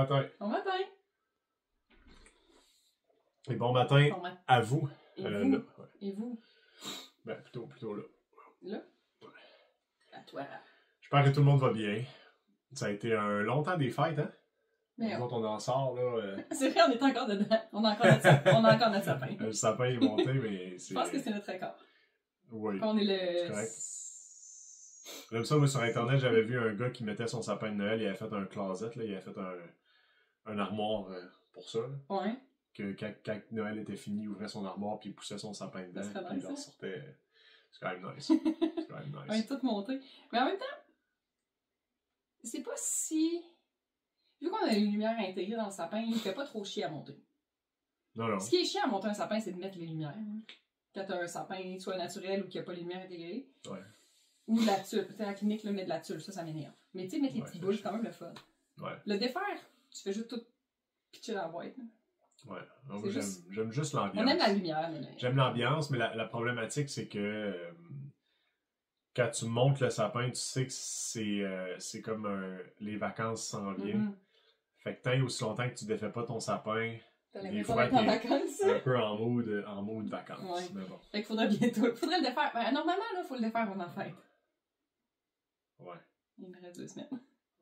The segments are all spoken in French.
matin. Bon matin. Et bon matin Bon matin. à vous. Et vous? Là, ouais. Et vous? Ben, plutôt là. Là? À toi. J'espère que tout le monde va bien. Ça a été un long temps des fêtes, hein? Mais Nous autres, on en sort, là. c'est vrai, on est encore dedans. On a encore notre sapin. Le sapin est monté, mais c'est... Je pense que c'est notre record. Oui. On est le... correct. Comme ça, moi, sur Internet, j'avais vu un gars qui mettait son sapin de Noël, il avait fait un closet, là, il avait fait un armoire pour ça. Là. Ouais. Que quand Noël était fini, il ouvrait son armoire, puis il poussait son sapin dedans, Ça serait puis nice, il en ça. sortait. C'est quand même nice. C'est quand même On est nice. toutes montées. Mais en même temps, c'est pas si... Vu qu'on a les lumières intégrées dans le sapin, il fait pas trop chier à monter. Non, non. Ce qui est chiant à monter un sapin, c'est de mettre les lumières. Hein. Quand t'as un sapin soit naturel ou qu'il n'y a pas les lumières intégrées. Ouais. Ou de la tulle. Tu sais, à la clinique, là, mettre de la tulle, ça m'énerve. Mais tu sais, mettre les Ouais, petites c'est boules, c'est quand même le fun. Ouais. Le défaire, tu fais juste tout pitcher dans la boîte. Là. Ouais. Non, C'est moi, juste- j'aime juste l'ambiance. On aime la lumière, mais... J'aime l'ambiance, mais la problématique, c'est que quand tu montes le sapin, tu sais que c'est comme les vacances s'en viennent. Mm-hmm. Fait que tant et aussi longtemps que tu défais pas ton sapin, T'as des l'impression fois d'être en t'es vacances. un peu en mode vacances. Ouais. Mais bon, Fait qu'il faudrait le défaire. Ben, normalement, là, il faut le défaire avant la fête. ouais. Il me reste 2 semaines.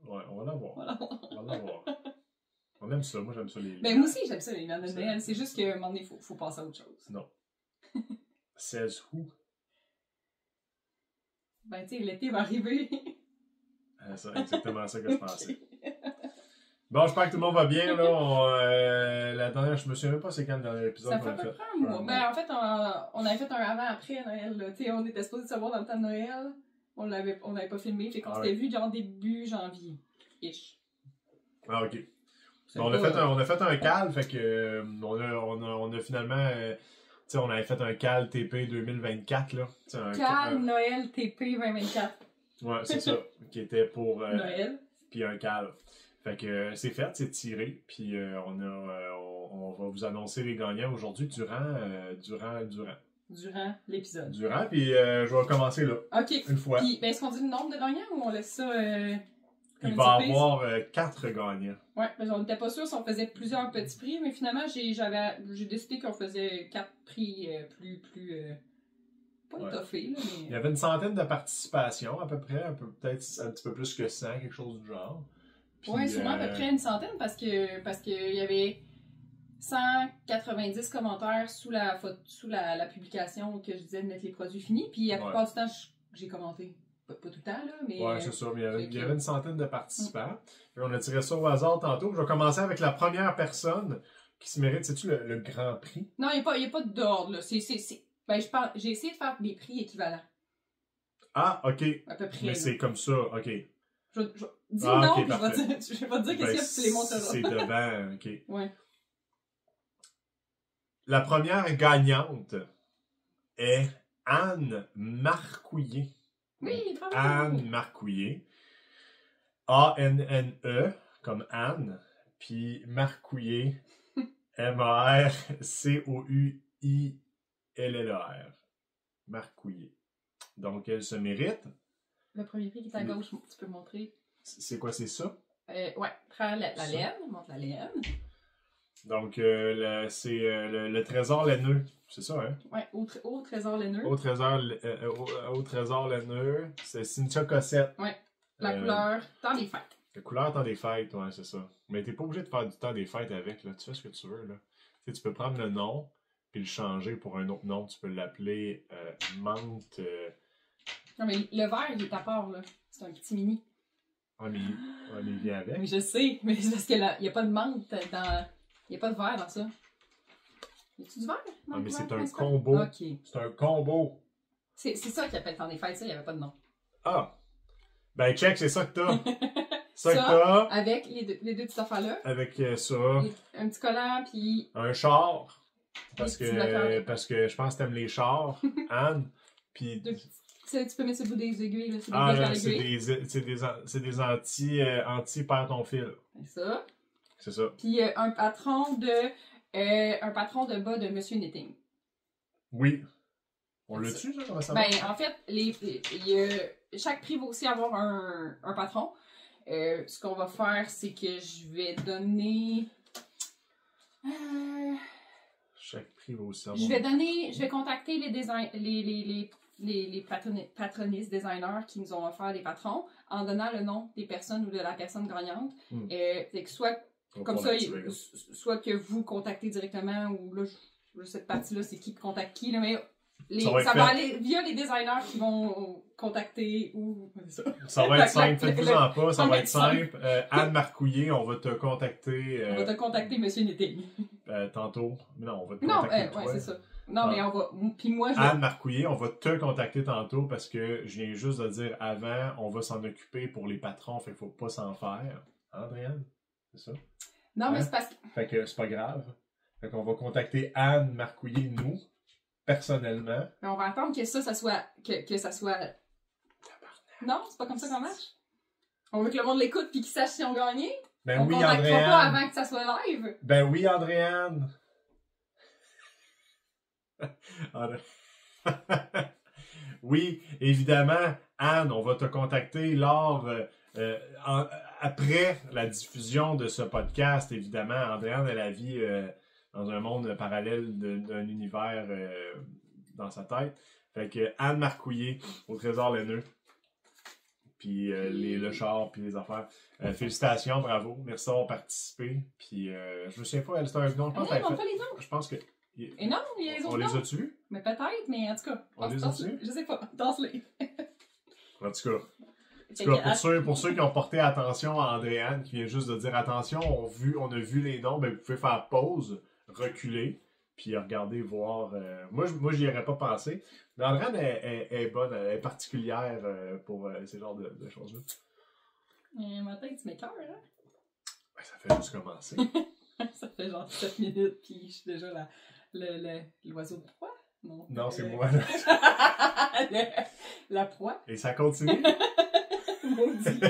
Ouais, on va l'avoir. Voilà. On va l'avoir. On aime ça, moi j'aime ça les... Ben, moi aussi, j'aime ça, les lumières de Noël. C'est juste qu'à un moment donné, il faut passer à autre chose. Non. 16 août. Ben, tu sais, l'été va arriver. C'est exactement ça que je pensais. Bon, j'espère que tout le monde va bien, là. La dernière, je me souviens même pas c'est quand le dernier épisode Ça qu'on fait à a peu fait. près un mois. Ben, en fait, on avait fait un avant-après Noël. Là. Tu sais, on était supposé savoir dans le temps de Noël. On l'avait pas filmé. Fait qu'on Ah s'était vu genre début janvier. Ish. Ah, ok. C'est Bon, on pas- a fait un cal, fait que on a finalement, tu sais, on avait fait un cal TP 2024, là. Tu sais, Cal Noël TP 2024. Ouais, c'est ça, qui était pour Noël. puis un cal. Fait que c'est fait, c'est tiré, puis on va vous annoncer les gagnants aujourd'hui durant L'épisode. puis je vais commencer là, Ok. une fois. Puis, ben, est-ce qu'on dit le nombre de gagnants ou on laisse ça comme Il une va y surprise? avoir 4 gagnants. Ouais, parce qu'on n'était pas sûr si on faisait plusieurs petits prix, mais finalement, j'ai décidé qu'on faisait 4 prix pas Ouais. étoffés, là, Il y mais... avait une centaine de participations à peu près, peut-être un petit peu plus que 100, quelque chose du genre. Puis, Ouais, sûrement à peu près une centaine, parce que il y avait 190 commentaires sous la publication que je disais de mettre les produits finis, puis la plupart du temps, j'ai commenté. Pas tout le temps, là, mais... Ouais, c'est ça, mais il y avait une centaine de participants. Puis on a tiré ça au hasard tantôt. Je vais commencer avec la première personne qui se mérite, sais-tu, le Grand Prix? Non, il n'y a pas d'ordre, là. Ben, j'ai essayé de faire des prix équivalents. Ah, ok. À peu près. Mais là. c'est comme ça, ok. Dis Ah, non, ok, puis parfait. je vais te dire qu'est-ce qu'il y a, puis tu les montreras. C'est devant, ok. Ouais. La première gagnante est Anne Marcouillet. Oui, bravo! Anne Marcouillet. A-N-N-E, comme Anne, puis Marcouillet, M-A-R-C-O-U-I-L-L-E-R. Marcouillet. Donc, elle se mérite. Le premier prix qui est à gauche, tu peux montrer. C'est quoi, c'est ça? Ouais, prends la laine, montre la laine. Donc, c'est le trésor laineux. C'est ça, hein? Ouais, au trésor laineux. Au trésor laineux, c'est Cynthia Cossette. Ouais, la couleur, temps des fêtes. La couleur temps des fêtes, ouais, c'est ça. Mais t'es pas obligé de faire du temps des fêtes avec, là. Tu fais ce que tu veux, là. Tu sais, tu peux prendre le nom, puis le changer pour un autre nom. Tu peux l'appeler menthe... Non, mais le vert, il est à part, là. C'est un petit mini. Ah, mais il vient avec. Mais je sais, mais c'est parce qu'il n'y a pas de menthe dans... Il n'y a pas de verre dans ça. Y a-tu du verre? Ah, mais c'est un principal? combo. Ok. C'est un combo. C'est ça qu'ils appellent temps des fêtes, ça, il n'y avait pas de nom. Ah! Ben, check, c'est ça que t'as. Ça, que t'as. avec les deux petites affaires-là. Avec ça. Un petit collant, puis... Un char. Parce Des petits bloqueurs. que je pense que t'aimes les chars, Anne. Puis... Tu peux mettre sur le bout des aiguilles, là. C'est des Ah, briques à là, l'aiguille. c'est des anti-perd ton fil. C'est ça. C'est ça. Puis un patron de bas de Monsieur Knitting. Oui. On l'a tu ça? Comment ça va? Ben, en fait, chaque prix va aussi avoir un patron. Ce qu'on va faire, c'est que je vais donner... Chaque prix va aussi Je vais contacter les patronistes designers qui nous ont offert des patrons en donnant le nom des personnes ou de la personne gagnante. Fait que soit que vous contactez directement ou là, cette partie-là, c'est qui contacte qui, là, mais ça va aller via les designers qui vont contacter ou... Ça va être simple, faites-vous-en pas, ça va être simple. Anne Marcouillet, on va te contacter... On va te contacter, Monsieur Netting. Tantôt. Non, on va te contacter toi. Ouais, c'est ça. Non, mais on va... Puis moi, Anne Marcouillet, on va te contacter tantôt parce que je viens juste de dire avant, on va s'en occuper pour les patrons, fait qu'il faut pas s'en faire. Andréane, c'est ça? Non, mais c'est parce que... Fait que c'est pas grave. Fait qu'on va contacter Anne Marcouillet, nous, personnellement. Mais on va attendre que ça soit... Que ça soit... Non, c'est pas comme ça qu'on marche. On veut que le monde l'écoute puis qu'il sache si on gagné. Ben on oui, contactera Andréane. pas avant que ça soit live. Ben oui, Andréane. Oui, évidemment, Anne, on va te contacter lors... après la diffusion de ce podcast, évidemment, Andréane a la vie dans un monde parallèle d'un univers dans sa tête. Fait que Anne Marcouillet au Trésor Laineux. Puis le char, puis les affaires. Félicitations, bravo. Merci d'avoir participé. Puis je me souviens pas, c'était un nom. Je pense que. Et non, il y a les autres. On les a-tu vus? Mais peut-être, mais en tout cas. On les a-tu? Je sais pas. Danse-les. En tout cas, pour ceux qui ont porté attention à Andréane, qui vient juste de dire attention, on a vu les noms, ben vous pouvez faire pause, reculer, puis regarder, voir. Moi, j'y aurais pas pensé. Mais Andréane est bonne, elle est particulière pour ces genres de choses-là. Ma tête, tu m'écoeures, hein? Ben, ça fait juste commencer. Ça fait genre 7 minutes, puis je suis déjà l'oiseau de proie. Non, c'est moi, là. La proie. Et ça continue. Maudit.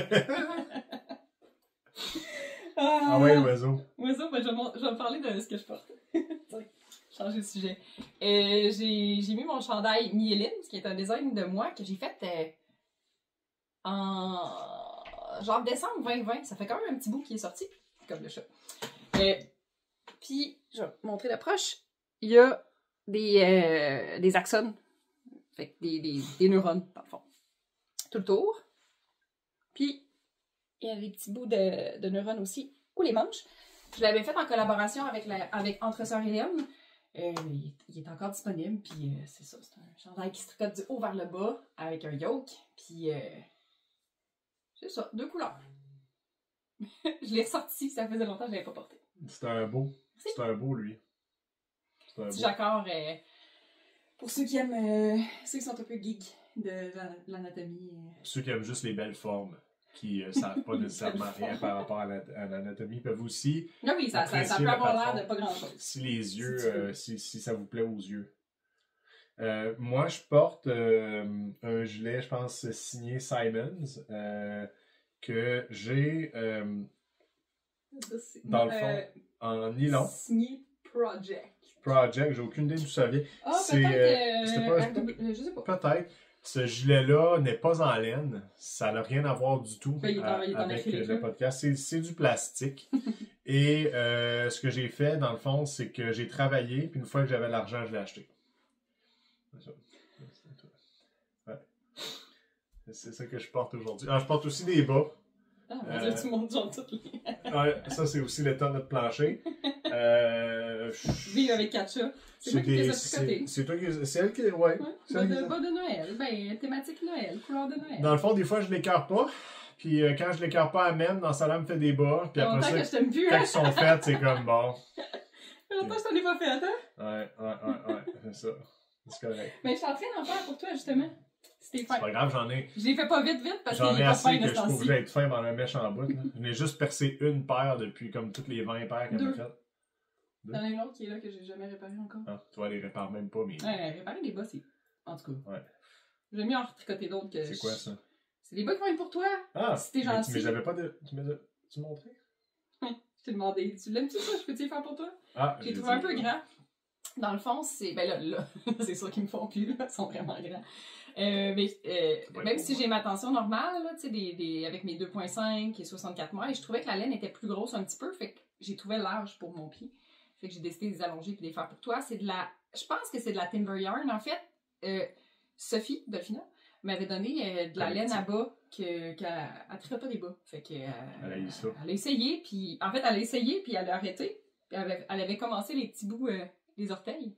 Ah ouais, l'oiseau. Oiseau, ben, je vais me parler de ce que je porte. Changer de sujet. J'ai mis mon chandail Mieline, ce qui est un design de moi que j'ai fait en genre décembre 2020. Ça fait quand même un petit bout qui est sorti, comme le chat. Puis, je vais te montrer d'approche. Il y a des axones. Fait que des neurones, dans le fond. Tout le tour. Puis, il y a des petits bouts de neurones aussi, ou les manches. Je l'avais fait en collaboration avec Entre Sœurs Hélène. Il est encore disponible, puis c'est ça, c'est un chandail qui se tricote du haut vers le bas, avec un yoke, puis c'est ça, 2 couleurs. Je l'ai ressorti, ça faisait longtemps que je l'avais pas porté. C'est un beau, lui. C'est un petit beau. jacquard, pour ceux qui aiment, ceux qui sont un peu geeks de l'anatomie. Ceux qui aiment juste les belles formes, qui ne savent pas nécessairement rien par rapport à l'anatomie, peuvent aussi. Non, oui, ça peut avoir l'air de pas grand-chose. Si les yeux, si ça vous plaît aux yeux. Moi, je porte un gilet, je pense, signé Simons, que j'ai, dans le fond, en nylon. Signé Project, j'ai aucune idée d'où ça vient. Ah, peut-être, je sais pas. Peut-être. Ce gilet-là n'est pas en laine. Ça n'a rien à voir du tout avec le podcast. C'est du plastique. Et ce que j'ai fait, dans le fond, c'est que j'ai travaillé, puis une fois que j'avais l'argent, je l'ai acheté. C'est ça. Ouais. C'est ça que je porte aujourd'hui. Ah, je porte aussi des bas. Ah, mon Dieu, tu montes genre toutes les... Ouais, ça, c'est aussi l'état de notre plancher. Vivre avec Katcha. C'est moi qui les ai tricotés. C'est toi qui... C'est elle qui... Ouais. Bas de Noël. Ben, thématique Noël. Couleur de Noël. Dans le fond, des fois, je l'écarte pas. Puis quand je l'écarte pas, elle m'aime. Dans sa lame, fait des bas. Puis après ça, que je t'aime plus, quand ils sont faits, c'est comme bon. Longtemps que je t'en ai pas fait, hein? Ouais. C'est ça. C'est correct. Mais je suis en train d'en faire pour toi, justement. C'est pas grave, j'en ai. Je les fais pas vite parce qu'il j'en est ai pas assez fin que de je ce trouve que temps-ci. j'ai être fin dans la mèche en bout. Je n'ai juste percé une paire depuis comme toutes les 20 paires qu'elle m'a faites. T'en as une autre qui est là que j'ai jamais réparée encore. Ah, tu vois, elle les répare même pas, mais. Ouais, réparer des bas, c'est. En tout cas. Ouais. J'aime mieux en retricoter d'autres que. C'est quoi ça? C'est des bas qui vont être pour toi. Ah! Si t'es gentil. Mais j'avais pas de. Tu m'as montré? Je t'ai demandé. Tu l'aimes-tu ça? Je peux t'y faire pour toi? Ah! J'ai trouvé un peu grand. Dans le fond, c'est. Ben là, c'est sûr qu'ils me font plus, là. Ils sont vraiment grands. Même si j'ai ma tension normale, là, avec mes 2,5 et 64 mois, je trouvais que la laine était plus grosse un petit peu, fait que j'ai trouvé large pour mon pied. Fait que j'ai décidé de les allonger et de les faire pour toi. Je pense que c'est de la Timber Yarn. En fait, Sophie, Delphina, m'avait donné de la laine à bas qu'elle ne trirait pas des bas. Fait que, elle a essayé, puis en fait, elle a arrêté. Puis elle avait commencé les petits bouts des orteils.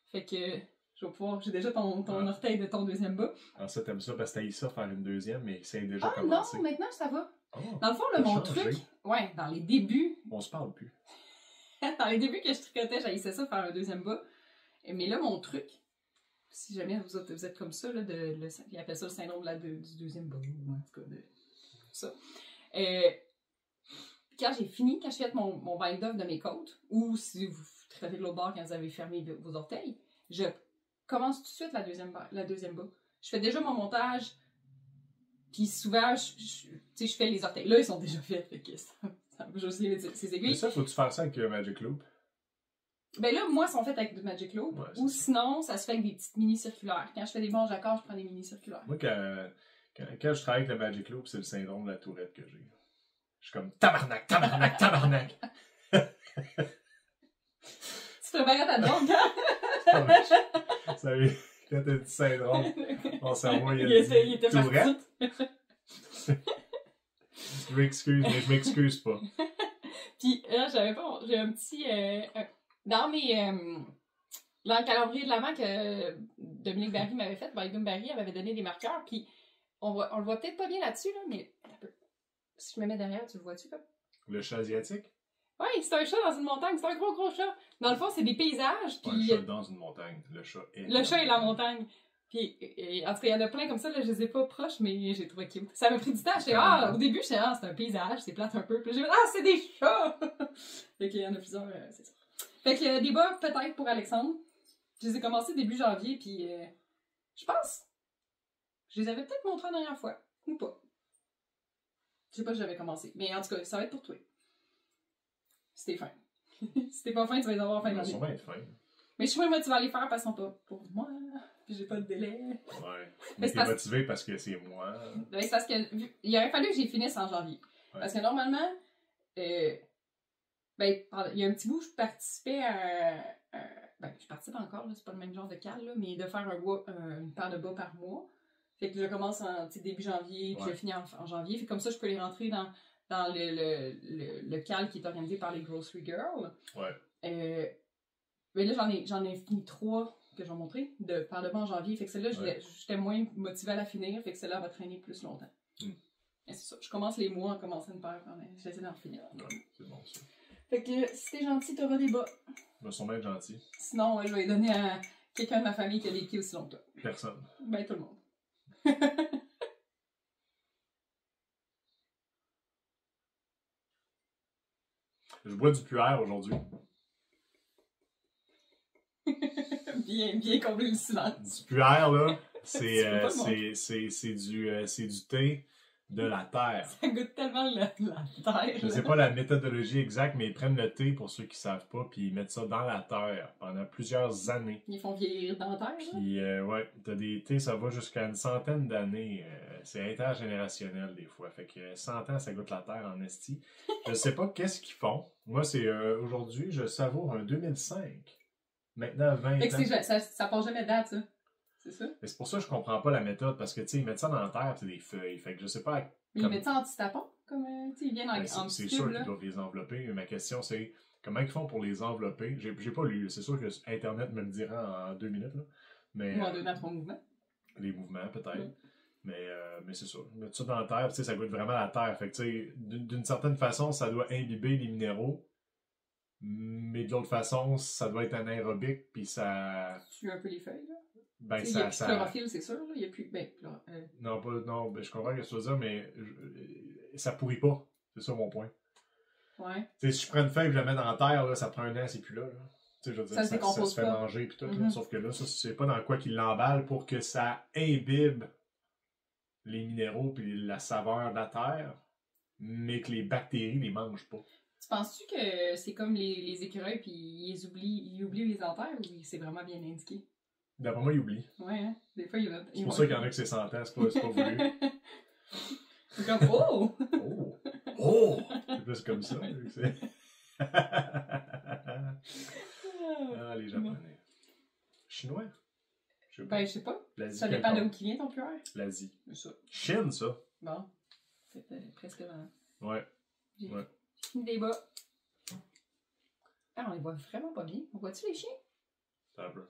Fait que j'ai déjà ton orteil de ton deuxième bas. Alors ça, t'aimes ça parce que t'as eu ça faire une deuxième, mais ça a déjà Ah commencé. non, maintenant ça va. Oh, dans le fond, là, mon truc, ouais, dans les débuts. On se parle plus. Dans les débuts que je tricotais, j'haïssais ça faire un deuxième bas. Mais là, mon truc, si jamais vous êtes comme ça, là, ils appellent ça le syndrome du deuxième bas, ou en tout cas de ça. Quand j'ai fait mon bind-off de mes côtes, ou si vous tricotez de l'autre bord quand vous avez fermé vos orteils, je commence tout de suite la deuxième bas. Je fais déjà mon montage, puis souvent, je fais les orteils. Là, ils sont déjà faits, fait que ça va juste ces aiguilles. Mais ça, faut-tu faire ça avec Magic Loop? Ben là, moi, ils sont faits avec du Magic Loop. Ouais, ou sinon, ça se fait avec des petites mini-circulaires. Quand je fais des bons accords, je prends des mini-circulaires. Moi, quand je travaille avec le Magic Loop, c'est le syndrome de la tourette que j'ai. Je suis comme tabarnak, tabarnak, tabarnak! Tu préparais ta blonde, quand? Salut, quand t'as dit syndrome, mon cerveau, il était tourette. Je m'excuse, mais je m'excuse pas. Puis là, j'ai un petit... dans le calendrier de l'avant que Dominique Barry m'avait fait, Biden Barry, elle m'avait donné des marqueurs, puis on le voit peut-être pas bien là-dessus, là, mais si je me mets derrière, tu le vois-tu, là? Le chat asiatique? Oui, c'est un chat dans une montagne, c'est un gros chat. Dans le fond, c'est des paysages, puis... Un chat dans une montagne, le chat est la montagne. Puis, en tout cas, il y en a plein comme ça, là, je les ai pas proches, mais j'ai trouvé cute. Ça m'a pris du temps, au début, c'est un paysage, c'est plate un peu, puis j'ai dit, c'est des chats! Fait qu'il y en a plusieurs, c'est ça. Fait que des bas, peut-être, pour Alexandre. Je les ai commencés début janvier, puis je pense, je les avais peut-être montrés la dernière fois, ou pas. Je sais pas si j'avais commencé, mais en tout cas, ça va être pour toi. Si t'es fin. Si t'es pas fin, tu vas les avoir fin de l'année. Ils sont bien fins. Mais je suis moins motivée à les faire parce qu'ils sont pas pour moi. Puis j'ai pas de délai. Ouais. Mais t'es motivée parce que c'est moi. Ben, c'est parce que il aurait fallu que j'y finisse en janvier. Ouais. Parce que normalement, il y a un petit bout où je participais je participe encore, là, c'est pas le même genre de cal, là, mais de faire une paire de bas par mois. Fait que je commence en début janvier, puis je finis en janvier. Fait comme ça, je peux les rentrer dans le cal qui est organisé par les Grocery Girls. Ouais. Mais là, j'en ai fini 3 que je vais montrer de paire de bas en janvier. Fait que celle-là, j'étais moins motivée à la finir. Fait que celle-là va traîner plus longtemps. Mais c'est ça. Je commence les mois en commençant une paire. J'essaie d'en finir. Ouais, c'est bon ça. Fait que si t'es gentil, t'auras des bas. Ils sont bien gentils. Sinon, je vais les donner à quelqu'un de ma famille qui a des pieds aussi longs que toi. Personne. Ben, tout le monde. Je bois du puer aujourd'hui. bien combler le silence. Du puer, là, c'est du thé de la terre. Ça goûte tellement la terre. Je sais pas la méthodologie exacte, mais ils prennent le thé, pour ceux qui savent pas, puis ils mettent ça dans la terre pendant plusieurs années. Ils font vieillir dans la terre, puis ouais, t'as des thés, ça va jusqu'à une centaine d'années. C'est intergénérationnel des fois. Fait que 100 ans, ça goûte la terre en esti. Je sais pas qu'est-ce qu'ils font. Moi, c'est aujourd'hui, je savoure un 2005. Maintenant, 20 fait que ans. Ça passe jamais de date, ça. C'est ça? Mais c'est pour ça que je comprends pas la méthode, parce que, tu sais, ils mettent ça dans la terre, c'est des feuilles. Fait que je sais pas... Mais ils mettent ça anti-tapon, comme, tu sais, ils viennent en c'est sûr qu'ils doivent les envelopper. Mais ma question, c'est comment ils font pour les envelopper? J'ai pas lu. C'est sûr que Internet me le dira en 2 minutes, là. Mais, ou en 2 à 3 mouvements. Les mouvements, peut-être. Mais c'est ça. Mettre ça dans la terre, tu sais, ça goûte vraiment la terre. Fait que, tu sais, d'une certaine façon, ça doit imbiber les minéraux. Mais de l'autre façon, ça doit être anaérobique, puis ça... Tu tues un peu les feuilles, là? Ben, il y a plus de chlorophylle, c'est sûr, là. Il y a plus... Non, je comprends ce que tu veux dire, mais ça pourrit pas. C'est ça mon point. Ouais. Tu sais, si je prends une feuille et je la mets dans la terre, là, ça prend un an, c'est plus là. Tu sais, je veux dire, ça se fait manger puis tout, là. Sauf que là, ça, c'est pas dans quoi qu'il l'emballe pour que ça imbibe les minéraux puis la saveur de la terre, mais que les bactéries les mangent pas. Tu penses-tu que c'est comme les écureuils puis ils oublient les enterres ou c'est vraiment bien indiqué? D'après moi, il oublie. Ouais, hein. Des fois, il va. C'est pour ça qu'il y en a que c'est 100 ans, c'est pas voulu. C'est comme, oh! Oh! Oh! C'est plus comme ça. Ah, les Japonais. Chinois? Je sais pas. Ben, je sais pas. L'Asie Ça dépend de où quelconque. qui vient ton pueur. L'Asie. C'est ça. Chine, ça. Bon. C'était presque dans. Ouais. J'ai Ouais. fini des bas. Ah, on les voit vraiment pas bien. On voit-tu les chiens? C'est un peu.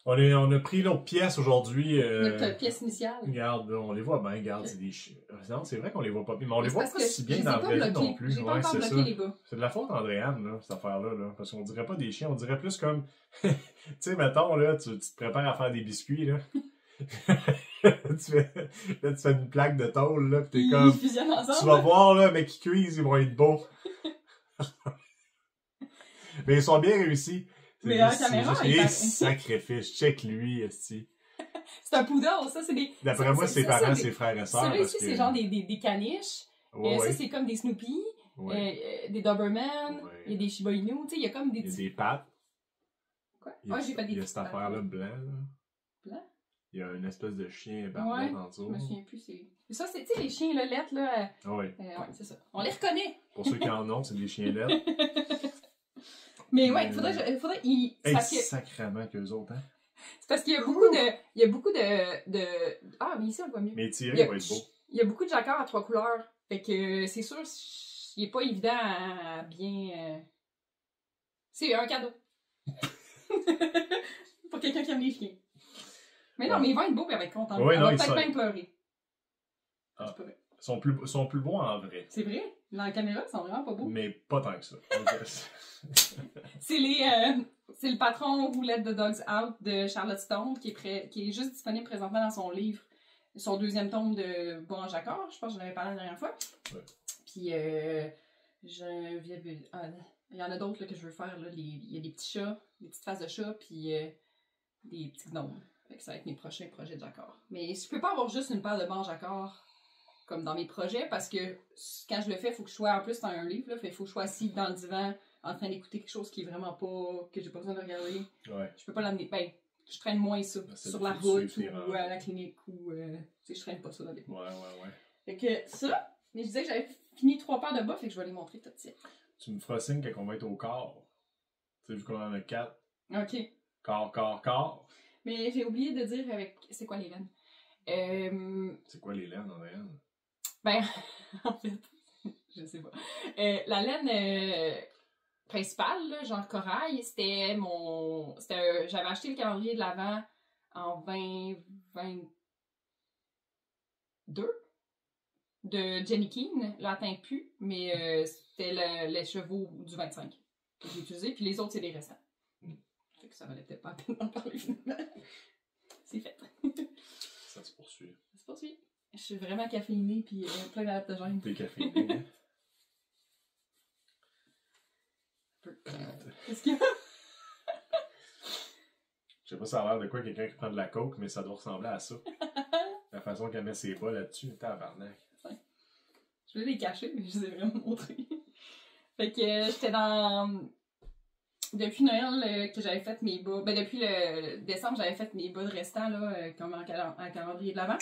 On a pris l'autre pièce aujourd'hui. Notre pièce initiale. Regarde, on les voit bien, regarde, c'est des chiens. Non, c'est vrai qu'on les voit pas bien, mais on les C'est voit parce pas que si bien je les ai dans la pas vraie vie bloqués. non plus. J'ai pas Ouais, encore c'est bloqué ça. les bas. C'est de la faute d'Andréane, là, cette affaire-là. Là, parce qu'on dirait pas des chiens, on dirait plus comme. Tu sais, mettons, là, tu te prépares à faire des biscuits, là. tu fais une plaque de tôle, là, pis t'es comme. Ils fusionnent ensemble. Tu vas voir, là, mais qui cuisent, ils vont être beaux. Mais ils sont bien réussis. Mais la caméra, c'est juste sacrifice. Check lui, esti. C'est un poodle, ça, c'est des. D'après moi, ses parents, ses frères et sœurs. Celui-ci, c'est genre des caniches. Ouais, Ça, c'est comme des Snoopy, ouais. des Doberman, Ouais. il y a des Shiba Inu. Tu sais, il y a comme des Il y a petits. des pattes. Quoi? Il y a, J'ai pas des il y a petites cette pattes. affaire-là blanc, là. Blanc? Il y a une espèce de chien barbette en dessous. Je me souviens plus. Mais ça, c'est, tu sais, les chiens, là, lettres, là. Ouais. Ouais, c'est ça. On les reconnaît. Pour ceux qui en ont, c'est des chiens lettres. Mais ouais, faudrait c'est Hey, parce que sacrément qu'eux autres, hein. c'est parce qu'il y a beaucoup de il y a beaucoup de ah, mais ici on le voit mieux. Mais tiré, Il y a- va être beau. Il y a beaucoup de jacquards à 3 couleurs. Fait que c'est sûr il est pas évident à bien c'est un cadeau. Pour quelqu'un qui aime les chiens. Mais non, Ouais. mais il va être beau et il va être content. Ouais, Il non, va il peut-être sera- même pleurer. Ah. C'est pas vrai. Ils sont plus beaux en vrai. C'est vrai? Dans la caméra, ils sont vraiment pas beaux. Mais pas tant que ça. C'est c'est le patron Roulette de Dogs Out de Charlotte Stone qui est juste disponible présentement dans son livre, son deuxième tome de Bon Jacquard. Je pense que j'en avais parlé la dernière fois. Ouais. Puis il y en a d'autres là, que je veux faire. Là. Il y a des petits chats, des petites faces de chats, puis des petits gnomes. Fait que ça va être mes prochains projets de Jacquard. Mais je peux pas avoir juste une paire de Bon Jacquard comme dans mes projets parce que quand je le fais, il faut que je sois en plus dans un livre. Il faut que je sois assis dans le divan en train d'écouter quelque chose qui est vraiment pas. Que j'ai pas besoin de regarder. Ouais. Je peux pas l'amener. Ben, je traîne moins ça C'est sur la faut route suivre ou à la clinique ou. Tu sais, je traîne pas ça avec moi. Ouais. Fait que ça, mais je disais que j'avais fini 3 paires de bas, fait que je vais les montrer tout de suite. Tu me feras signe quand on va être au corps. Tu sais, vu qu'on en a 4. Ok. Corps. Mais j'ai oublié de dire avec. C'est quoi les laines? C'est quoi les laines, Andréane? Ben, en fait, je sais pas. La laine principale, là, genre corail, c'était mon. J'avais acheté le calendrier de l'Avent en 2022 de Jenny Keane, l'atteint plus, mais c'était les chevaux du 25 que j'ai utilisé, puis les autres, c'est les restants. Fait que ça valait peut-être pas la peine d'en parler finalement. C'est fait. Ça se poursuit. Ça se poursuit. Je suis vraiment caféinée puis plein d'adaptogènes. T'es caféiné, hein? Qu'est-ce qu'il y a? Je sais pas ça a l'air de quoi quelqu'un qui prend de la coke, mais ça doit ressembler à ça. La façon qu'elle met ses bas là-dessus, tabarnak. Je voulais les cacher, mais je les ai vraiment montrés. Fait que j'étais dans... Depuis Noël que j'avais fait mes bas... Ben depuis le décembre, j'avais fait mes bas de restant, là, comme en calendrier de l'Avent.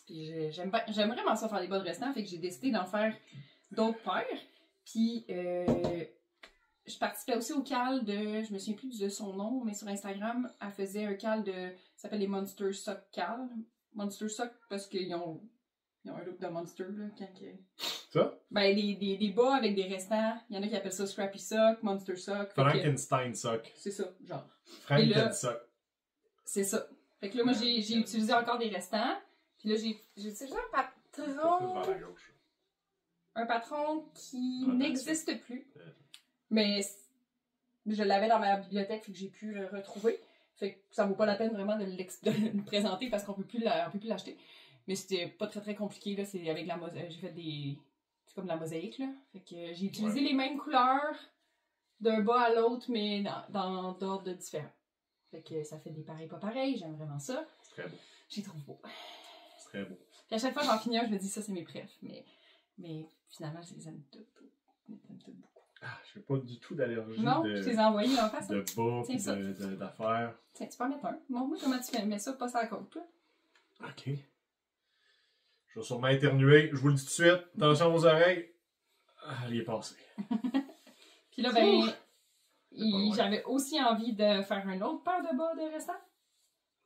Puis j'aime vraiment ça faire des bas de restant, fait que j'ai décidé d'en faire d'autres paires. Puis je participais aussi au cal de... Je me souviens plus de son nom, mais sur Instagram, elle faisait un cal de... Ça s'appelle les Monster Sock Cal. Monster Sock parce qu'ils ont un look de monster, là, quand que... Ça? Ben, des bas avec des restants. Il y en a qui appellent ça Scrappy Sock, Monster Sock. Frankenstein sock. C'est ça, genre. Franken sock. C'est ça. Fait que là, moi, j'ai utilisé encore des restants. Puis là, j'ai utilisé un patron... Vers la gauche. Un patron qui Ah, n'existe plus. Mais je l'avais dans ma bibliothèque, fait que j'ai pu le retrouver. Fait que ça vaut pas la peine vraiment de le présenter parce qu'on peut plus l'acheter. Mais c'était pas très très compliqué, là. C'est avec la mosaïque. J'ai fait des. C'est comme de la mosaïque, là. Fait que j'ai utilisé les mêmes couleurs d'un bas à l'autre, mais dans d'ordre différents. Fait que ça fait des pareils pas pareils. J'aime vraiment ça. C'est très beau. J'y trouve beau. C'est très beau. Puis à chaque fois que j'en finis un, je me dis ça, c'est mes préfs. Mais finalement, je les aime toutes. Je les aime toutes beaucoup. Ah, j'ai pas du tout d'allergie Non, je t'ai envoyé en face. de bas Tiens pis ça. d'affaires. Tiens, tu peux en mettre un. Montre-moi comment tu fais. Mets ça, pas ça à la côte, toi. Ok. Je vais sûrement éternuer. Je vous le dis tout de suite. Attention aux oreilles. Ah, il est passé. Puis là, ben, loin. j'avais aussi envie de faire une autre paire de bas de restant.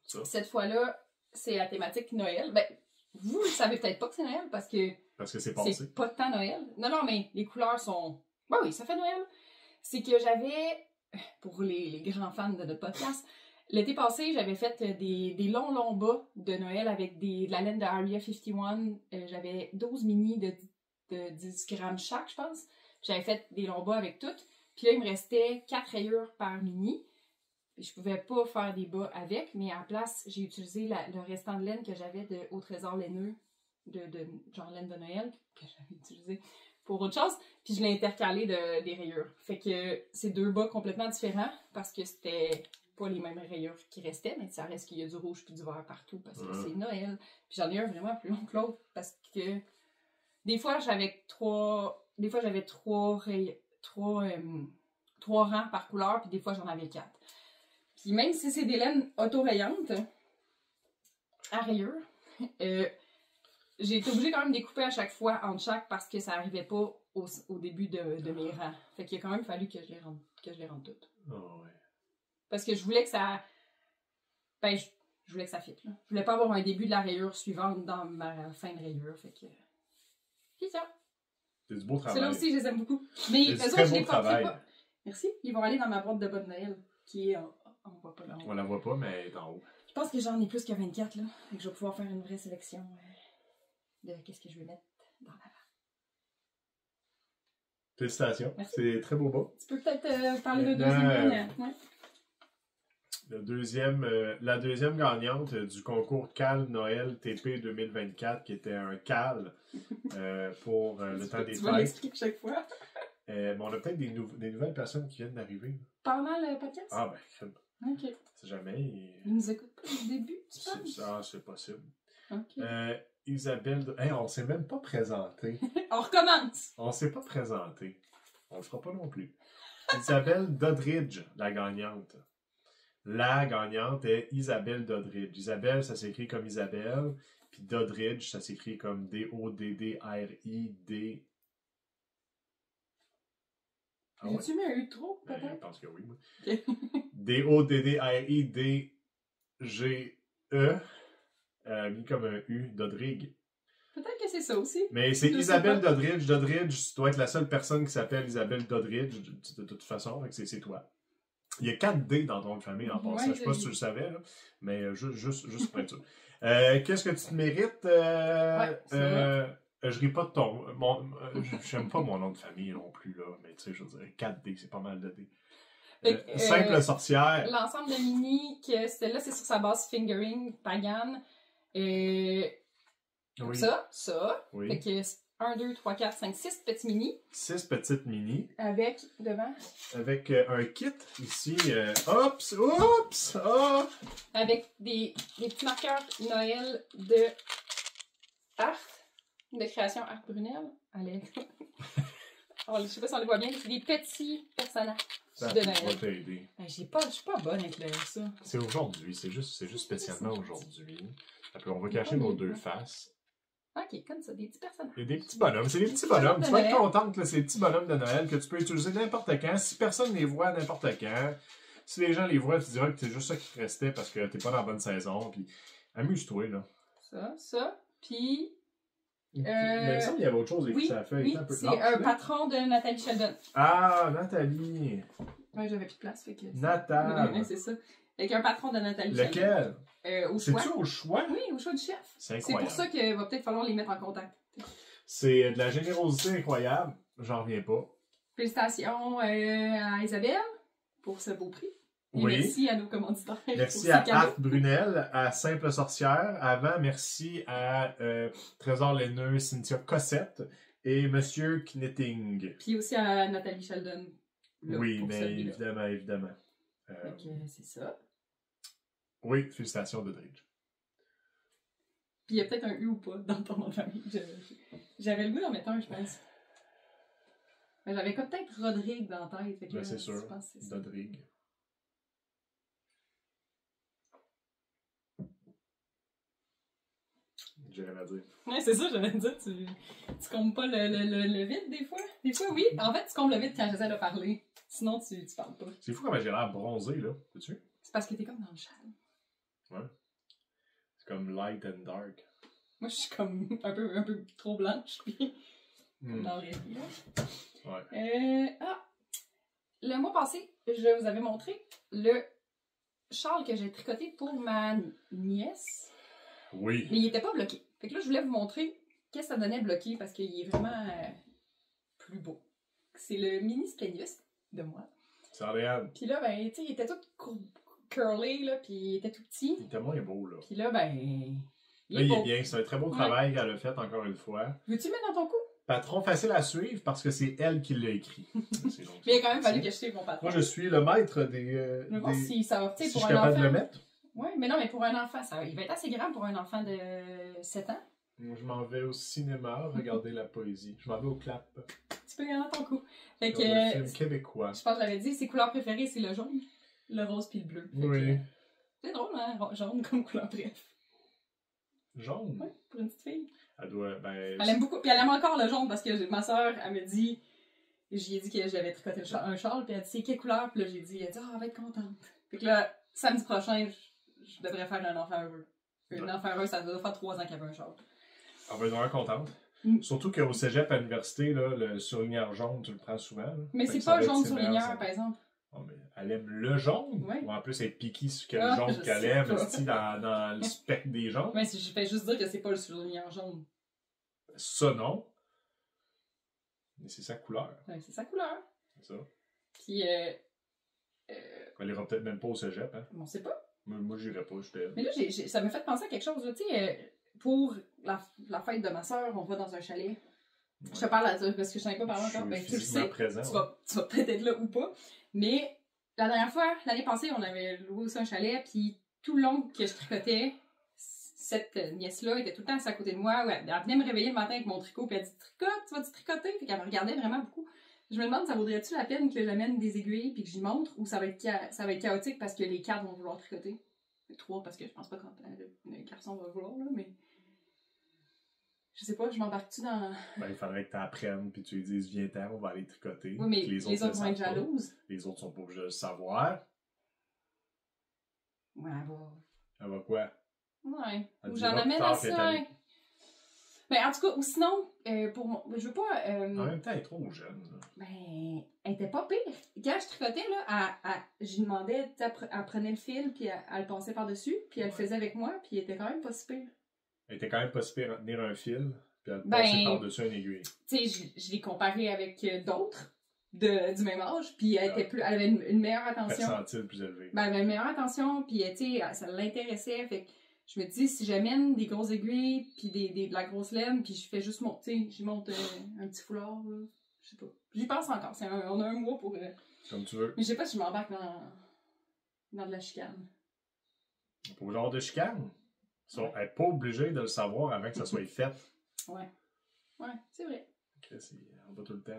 Ça. Cette fois-là, c'est la thématique Noël. Ben, vous le savez peut-être pas que c'est Noël parce que c'est passé. c'est pas tant Noël. Non, mais les couleurs sont... Ben oui, ça fait Noël. C'est que j'avais, pour les grands fans de notre podcast, l'été passé, j'avais fait des longs bas de Noël avec de la laine de Area 51. J'avais 12 mini de 10 grammes chaque, je pense. J'avais fait des longs bas avec toutes. Puis là, il me restait 4 rayures par mini. Puis je pouvais pas faire des bas avec, mais à la place, j'ai utilisé le restant de laine que j'avais Au Trésor laineux, genre laine de Noël, que j'avais utilisé pour autre chose. Puis je l'ai intercalé des rayures. Fait que c'est deux bas complètement différents parce que c'était pas les mêmes rayures qui restaient, mais ça reste qu'il y a du rouge puis du vert partout parce que c'est Noël. Puis j'en ai un vraiment plus long que l'autre parce que des fois j'avais trois rangs par couleur, puis des fois j'en avais 4. Puis même si c'est des laines auto-rayantes à rayures, j'ai été obligée quand même de les couper à chaque fois entre chaque parce que ça n'arrivait pas au début de mes rangs. Fait qu'il a quand même fallu que je les rende toutes. Oh, ouais. Parce que je voulais que ça... Ben, je voulais que ça fitte, là. Je voulais pas avoir un début de la rayure suivante dans ma fin de rayure, fait que... C'est ça. C'est du beau travail. C'est là aussi, je les aime beaucoup. Mais eux autres, je les porterai pas. Merci. Ils vont aller dans ma boîte de bas de Noël, qui est... on voit pas là. On la voit pas, mais elle est en haut. Je pense que j'en ai plus que 24, là. Fait que je vais pouvoir faire une vraie sélection de qu'est-ce que je vais mettre dans la vanne. Félicitations. Merci. C'est très beau bas. Tu peux peut-être parler de deuxième ouais. La deuxième gagnante du concours CAL Noël TP 2024, qui était un CAL pour le temps des fêtes. Tu vas l'expliquer chaque fois. Mais on a peut-être des nouvelles personnes qui viennent d'arriver. Pendant le podcast? Ah ben, crème. Ok. C'est jamais. Ils nous écoutent pas au début, tu penses? C'est possible. Ok. Isabelle... Hey, on s'est même pas présenté. On recommence! On s'est pas présenté. On le fera pas non plus. Isabelle Doddridge, la gagnante. La gagnante est Isabelle Doddridge. Isabelle, ça s'écrit comme Isabelle. Puis Doddridge, ça s'écrit comme D-O-D-D-R-I-D. Ah ouais? As-tu mis un U trop, peut-être? Je pense que oui, moi. Okay. D-O-D-D-R-I-D-G-E. Mis comme un U, Doddridge. Peut-être que c'est ça aussi. Mais c'est Isabelle Doddridge. Doddridge, tu dois être la seule personne qui s'appelle Isabelle Doddridge, de toute façon, c'est toi. Il y a 4 D dans ton nom de famille en passant. Je sais pas si tu le savais, là, mais juste pour être sûr. Qu'est-ce que tu te mérites? Je ris pas de ton... J'aime pas mon nom de famille non plus, là, mais tu sais, je veux dire, 4 D, c'est pas mal de D. Simple sorcière. L'ensemble de mini, que celle-là, c'est sur sa base fingering, pagan. Oui. Ça. Oui. Fait que 1, 2, 3, 4, 5, 6 petits mini. 6 petites mini. Avec, devant. Avec un kit ici. Oups! Oh! Avec des petits marqueurs Noël de Art, de création Art Brunel. Allez. Je sais pas si on les voit bien, c'est des petits personnages de Noël. Ça va t'aider. Je suis pas bonne avec ça. C'est aujourd'hui, c'est juste spécialement aujourd'hui. On va cacher nos deux faces. Ok, comme ça, des petits personnages. Et des petits bonhommes. C'est des petits bonhommes. Tu vas être contente, là, c'est des petits bonhommes de Noël que tu peux utiliser n'importe quand. Si personne les voit n'importe quand, si les gens les voient, tu diras que c'est juste ça qui te restait parce que t'es pas dans la bonne saison. Puis amuse-toi, là. Ça. Puis. Mais il me semble qu'il y avait autre chose écrit sur la feuille. Oui, c'est un patron de Nathalie Sheldon. Ah, Nathalie. Ouais, j'avais plus de place, fait que. Nathalie. Oui, c'est ça. Avec un patron de Nathalie Sheldon. Lequel? Au choix. C'est-tu au choix? Oui, au choix du chef. C'est incroyable. C'est pour ça qu'il va peut-être falloir les mettre en contact. C'est de la générosité incroyable. J'en reviens pas. Félicitations à Isabelle pour ce beau prix. Et oui. Merci à nos commanditaires. Merci à Art Brunel, à Simple Sorcière. Avant, merci à Trésor laineux, Cynthia Cossette et Monsieur Knitting. Puis aussi à Nathalie Sheldon. Là, oui, mais évidemment. Ok, c'est ça. Oui, félicitations Doddridge. Puis il y a peut-être un U ou pas dans ton nom de famille. J'avais le goût d'en mettre un, je pense. Mais j'avais comme peut-être Rodrigue dans la tête. Fait que Ben, là, c'est sûr. je pense que c'est ça. Dodrigue. J'ai rien à dire. Ouais, c'est ça, j'allais te dire. Tu combles pas le vide des fois. Des fois, oui. En fait, tu combles le vide quand j'essaie de parler. Sinon, tu parles pas. C'est fou comment j'ai l'air bronzé, là. Sais-tu? C'est parce que t'es comme dans le châle. Ouais. C'est comme light and dark. Moi, je suis comme un peu trop blanche, puis Hmm. dans le reste, là. Ouais. Le mois passé, je vous avais montré le châle que j'ai tricoté pour ma nièce. Oui. Mais il était pas bloqué. Fait que là, je voulais vous montrer qu'est-ce que ça donnait bloqué parce qu'il est vraiment plus beau. C'est le mini Splenius de moi. C'est Andréane. Puis là, ben, tu sais, il était tout curly, là, puis il était tout petit. Il était moins beau, là. Puis là, ben, il Là, est il beau. est bien. C'est un très beau travail qu'elle a fait, encore une fois. Veux-tu le mettre dans ton cou? Patron facile à suivre parce que c'est elle qui l'a écrit. C'est long, Mais il a quand même fallu que je suive mon patron. Moi, je suis le maître des. Je vais voir si ça va, tu sais, Si je pour suis un capable enfant. de le mettre. Oui, mais non, mais pour un enfant, il va être assez grand pour un enfant de 7 ans. Moi, je m'en vais au cinéma regarder la poésie. Je m'en vais au clap. Tu peux regarder ton cou. Fait que, Le film québécois. je pense que je l'avais dit, ses couleurs préférées, c'est le jaune, le rose puis le bleu. Fait Oui. que, c'est drôle, hein, jaune comme couleur bref. Jaune. Ouais, pour une petite fille. Elle doit. Ben, Elle aime beaucoup, puis elle aime encore le jaune parce que ma soeur, elle me dit, j'y ai dit que j'avais tricoté un châle, puis elle a dit c'est quelle couleur, puis là j'ai dit, elle va être contente. Fait que là, samedi prochain, je devrais faire un enfant heureux. Un enfant heureux, ça doit faire 3 ans qu'elle avait un châle. Elle va être vraiment contente. Mm. Surtout qu'au cégep à l'université, là, le surligneur jaune, tu le prends souvent. Là. Mais Fait c'est que ça pas va être jaune ses sur meilleurs ligneur, amis. par exemple. Oh, mais elle aime le jaune. Ouais. Ou en plus, elle est piquée sur quel Ah, jaune je qu'elle sais aime, pas. esti, dans le spectre des jaunes. Mais je fais juste dire que c'est pas le surligneur jaune. Ça, non. Mais c'est sa couleur. Ouais, c'est sa couleur. C'est ça. Puis, Elle ira peut-être même pas au cégep. Hein. on sait pas. Moi j'irai pas, j'étais. Mais là, ça m'a fait penser à quelque chose. Tu sais, pour la fête de ma soeur, on va dans un chalet. Je te parle parce que je n'en ai pas parlé encore. Ben, tu le sais. Présent, Tu vas peut-être être là ou pas. Mais la dernière fois, l'année passée, on avait loué aussi un chalet. Puis tout le long que je tricotais, cette nièce-là était tout le temps assise à côté de moi. Ouais, elle venait me réveiller le matin avec mon tricot. Puis elle dit tricote, tu vas-tu tricoter? Fait qu'elle me regardait vraiment beaucoup. Je me demande, ça vaudrait-tu la peine que j'amène des aiguilles puis que j'y montre ou ça va être chaotique parce que les 4 vont vouloir tricoter? 3 parce que je pense pas que le garçon va vouloir, là, mais. Je sais pas, je m'embarque-tu dans. Ben, il faudrait que tu apprennes puis tu lui dises viens-t'en, on va aller tricoter. Oui, mais Puis les autres vont être savent pas. jalouses. Les autres sont pas obligés de le savoir. Ouais, elle va. Elle va quoi? Ouais. Elle Ou dira j'en plus amène tard à qu'elle est ça. allée. Ben, en tout cas, ou sinon, pour moi, je veux pas. En même temps, elle est trop jeune. Là. Ben, elle était pas pire. Quand je tricotais, là, j'y demandais, tu sais, elle prenait le fil, puis elle le passait par-dessus, puis elle le faisait avec moi, puis elle était quand même pas si pire. Elle était quand même pas si pire à tenir un fil puis à le Ben, passer par-dessus une aiguille. Tu sais, je l'ai comparé avec d'autres du même âge, puis elle avait une meilleure attention. Percentile plus élevé. Ben, elle avait une meilleure attention, puis tu sais, ça l'intéressait, fait que je me dis, si j'amène des grosses aiguilles, puis de la grosse laine, puis je fais juste monter, j'y monte un petit foulard, là, je sais pas. J'y pense encore, on a un mois pour... Comme tu veux. Mais je sais pas si je m'embarque dans de la chicane. Pour le genre de chicane, elle n'est pas obligée de le savoir avant que ça soit fait. Ouais. Ouais, c'est vrai. On va tout le temps...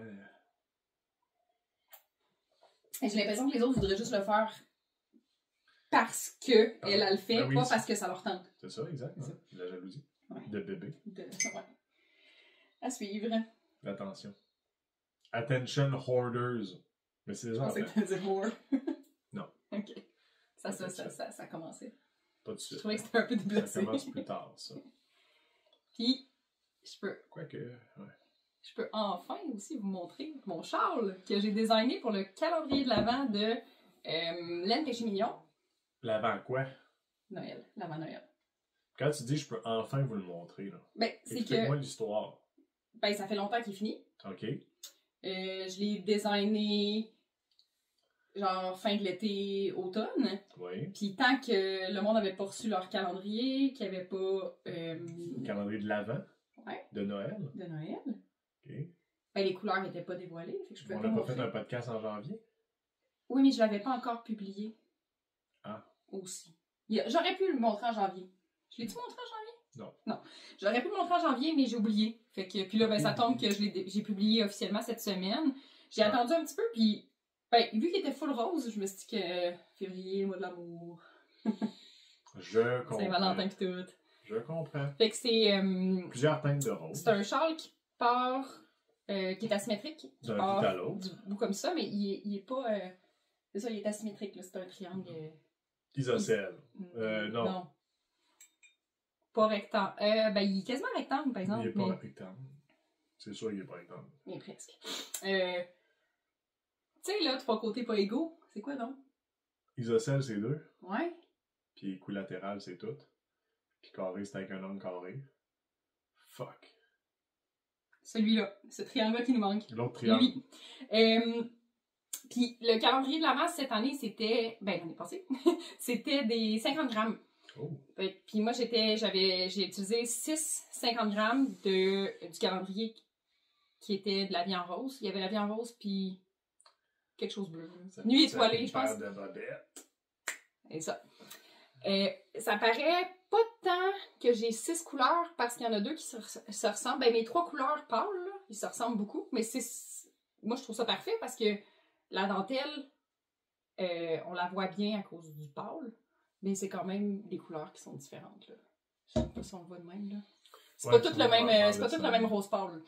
Et j'ai l'impression que les autres voudraient juste le faire parce que elle le fait, Ben oui, pas parce que ça leur tente. C'est ça, exact. Hein? La jalousie. Ouais. De bébé. Ouais. À suivre. Attention. Attention hoarders. Mais c'est Je ça. pensais que t'allais dire more. Non. Ok. Ça a commencé. Pas de suite. Je trouvais que c'était un peu Ça déplacé. commence plus tard, ça. Puis, je peux Quoique, ouais. Je peux enfin aussi vous montrer mon châle que j'ai designé pour le calendrier de l'Avent de Laine Péché Mignon. L'avant quoi? Noël, l'Avent Noël. Quand tu dis je peux enfin vous le montrer, là. Ben, c'est Explique-moi que. l'histoire. Ben, ça fait longtemps qu'il est fini. OK. Je l'ai designé genre fin de l'été, automne. Oui. Puis tant que le monde n'avait pas reçu leur calendrier, qu'il n'y avait pas Le calendrier de l'avant. Ouais. De Noël. de Noël, OK. ben, les couleurs n'étaient pas dévoilées. Fait que je pouvais On pas n'a pas montrer. fait un podcast en janvier? Oui, mais je l'avais pas encore publié. Ah. Aussi. J'aurais pu le montrer en janvier. Je l'ai-tu montré en janvier? Non. Non. J'aurais pi le montrer en janvier, mais j'ai oublié. Fait que, puis là, ben, ça tombe que j'ai publié officiellement cette semaine. J'ai attendu un petit peu, puis ben, vu qu'il était full rose, je me suis dit que février, le mois de l'amour. Je comprends. Saint-Valentin pis tout. Je comprends. Fait que c'est... Plusieurs teintes de rose. c'est un châle qui part... qui est asymétrique. Qui D'un part bout à l'autre. du bout comme ça, mais il est pas... c'est ça, il est asymétrique, là. C'est un triangle... Isocèle. Non. Pas rectangle. Ben, il est quasiment rectangle, par exemple. Il est pas rectangle. C'est sûr qu'il est pas rectangle. Mais presque. Tu sais, là, trois côtés pas égaux. C'est quoi, donc? Isocèle, c'est 2. Ouais. Puis équilatéral, c'est tout. Puis carré, c'est avec un angle carré. Fuck. Celui-là. Ce triangle-là qui nous manque. L'autre triangle. Lui. Puis le calendrier de l'Avent cette année, c'était... Ben, l'année passée. C'était des 50 grammes. Oh. Puis moi, j'ai utilisé 6 50 grammes du calendrier qui était de la vie en rose. Il y avait la vie en rose, puis quelque chose bleu. Nuit étoilée, je pense. De bobette. Et ça. Ça paraît pas tant que j'ai 6 couleurs, parce qu'il y en a 2 qui se ressemblent. Ben, mes 3 couleurs pâles, là, ils se ressemblent beaucoup. Mais moi, je trouve ça parfait, parce que la dentelle, on la voit bien à cause du pâle. Mais c'est quand même des couleurs qui sont différentes, là. Je sais pas si on le voit de même, là. C'est pas tout le même rose pâle.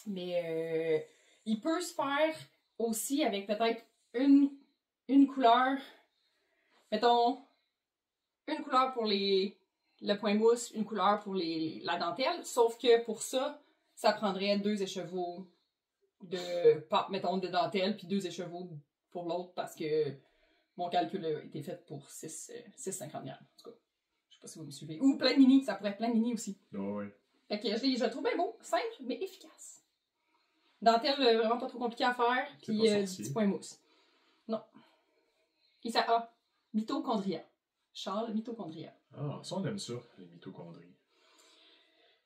Mais il peut se faire aussi avec peut-être une couleur. Mettons, une couleur pour le point mousse, une couleur pour la dentelle. Sauf que pour ça, ça prendrait 2 écheveaux mettons, de dentelle, puis 2 écheveaux pour l'autre, parce que mon calcul a été fait pour 6,50 grammes. En tout cas, je sais pas si vous me suivez. Ou plein de mini, ça pourrait être plein de mini aussi. Oh, oui. Fait que je le trouve bien beau, simple, mais efficace. Dentelle, vraiment pas trop compliqué à faire, puis du petit point mousse. Non. Et ça a mitochondria. Charles mitochondria. Ah, ça on aime ça, les mitochondries.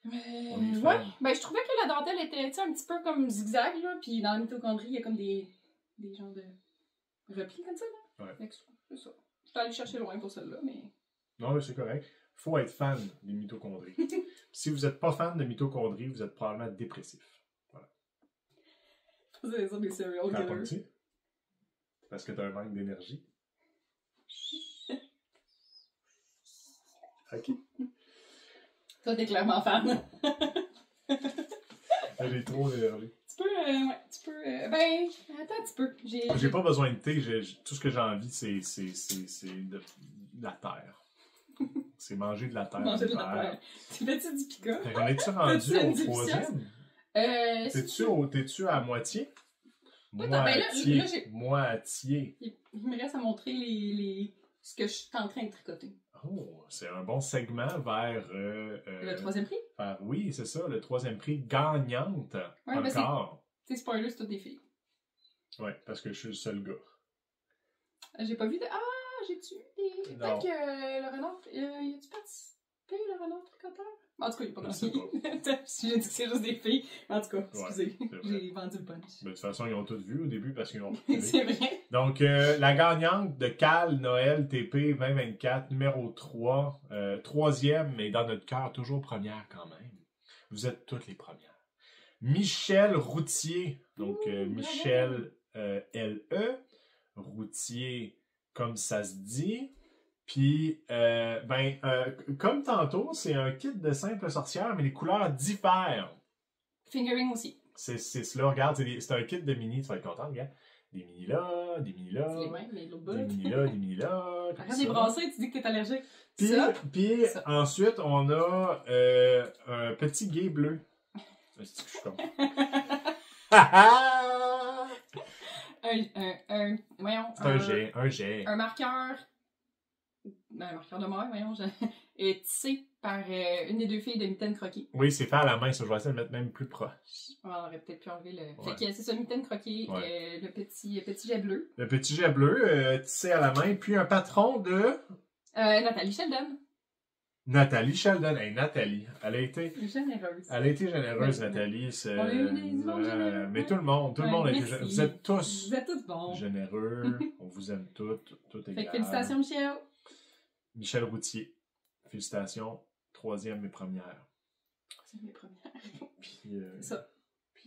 Ouais, ben je trouvais que la dentelle était un petit peu comme zigzag, là, puis dans la mitochondrie, il y a comme des genres de replis comme ça, là. Ouais. C'est ça. Je suis allée chercher loin pour celle-là, mais... Non, mais c'est correct. Faut être fan des mitochondries. Si vous n'êtes pas fan de mitochondries, vous êtes probablement dépressif. Voilà. Vous allez dire des serial killers. Parce que t'as un manque d'énergie. Ok. Toi, t'es clairement fan. J'ai trop d'énergie. Tu peux, ben, attends un petit peu. J'ai pas besoin de thé, tout ce que j'ai envie, c'est de la terre. C'est manger de la terre. Manger de la terre. Tu fais-tu du pica? On est-tu rendu au troisième? T'es-tu à moitié? Moitié. Il me reste à montrer ce que je suis en train de tricoter. Oh, c'est un bon segment vers... le troisième prix? Oui, c'est ça, le troisième prix gagnante. Ouais, encore. C'est spoiler, c'est toutes des filles. Ouais, parce que je suis le seul gars. J'ai pas vu de... Ah, j'ai-tu des... Peut-être que le renard... Y a-tu participé, le renard tricoteur? En tout cas, il est pas dans si j'ai dit que c'est juste des filles. En tout cas, excusez, j'ai vendu le punch. Mais de toute façon, ils ont toutes vu au début parce qu'ils ont... C'est vrai. Donc, la gagnante de Cal Noël TP 2024, numéro 3, troisième, mais dans notre cœur, toujours première quand même. Vous êtes toutes les premières. Michel Routier, donc Michel L-E, Routier comme ça se dit. Puis, comme tantôt, c'est un kit de simple sorcière, mais les couleurs diffèrent. Fingering aussi. C'est cela, regarde, c'est un kit de mini, tu vas être content, regarde. Des mini là, des mini là. C'est les mêmes, mais l'autre bout. Des mini là, des mini là. Arrête des brassées, tu dis que t'es allergique. Puis ensuite, on a un petit gay bleu. C'est que je suis con. Voyons. C'est un jet. Un marqueur. Un marqueur de mort, voyons. Et tissé par une des deux filles de Mitaine Croquée. Oui, c'est fait à la main, ça. Je vais essayer de le mettre même plus proche. On aurait peut-être pu enlever le. Fait que c'est ça, Mitaine Croquée, le petit jet bleu. Le petit jet bleu, tissé à la main. Puis un patron de. Nathalie Sheldon. Nathalie Sheldon. Hey, Nathalie, elle a été généreuse. Elle a été généreuse, Nathalie. On a eu des généreux. Mais tout le monde a été généreux. Vous êtes tous bons. généreux. On vous aime toutes. Tout est Fait que félicitations, Michel. Michel Routier. Félicitations. Troisième et première. C'est mes premières. Puis, c'est ça.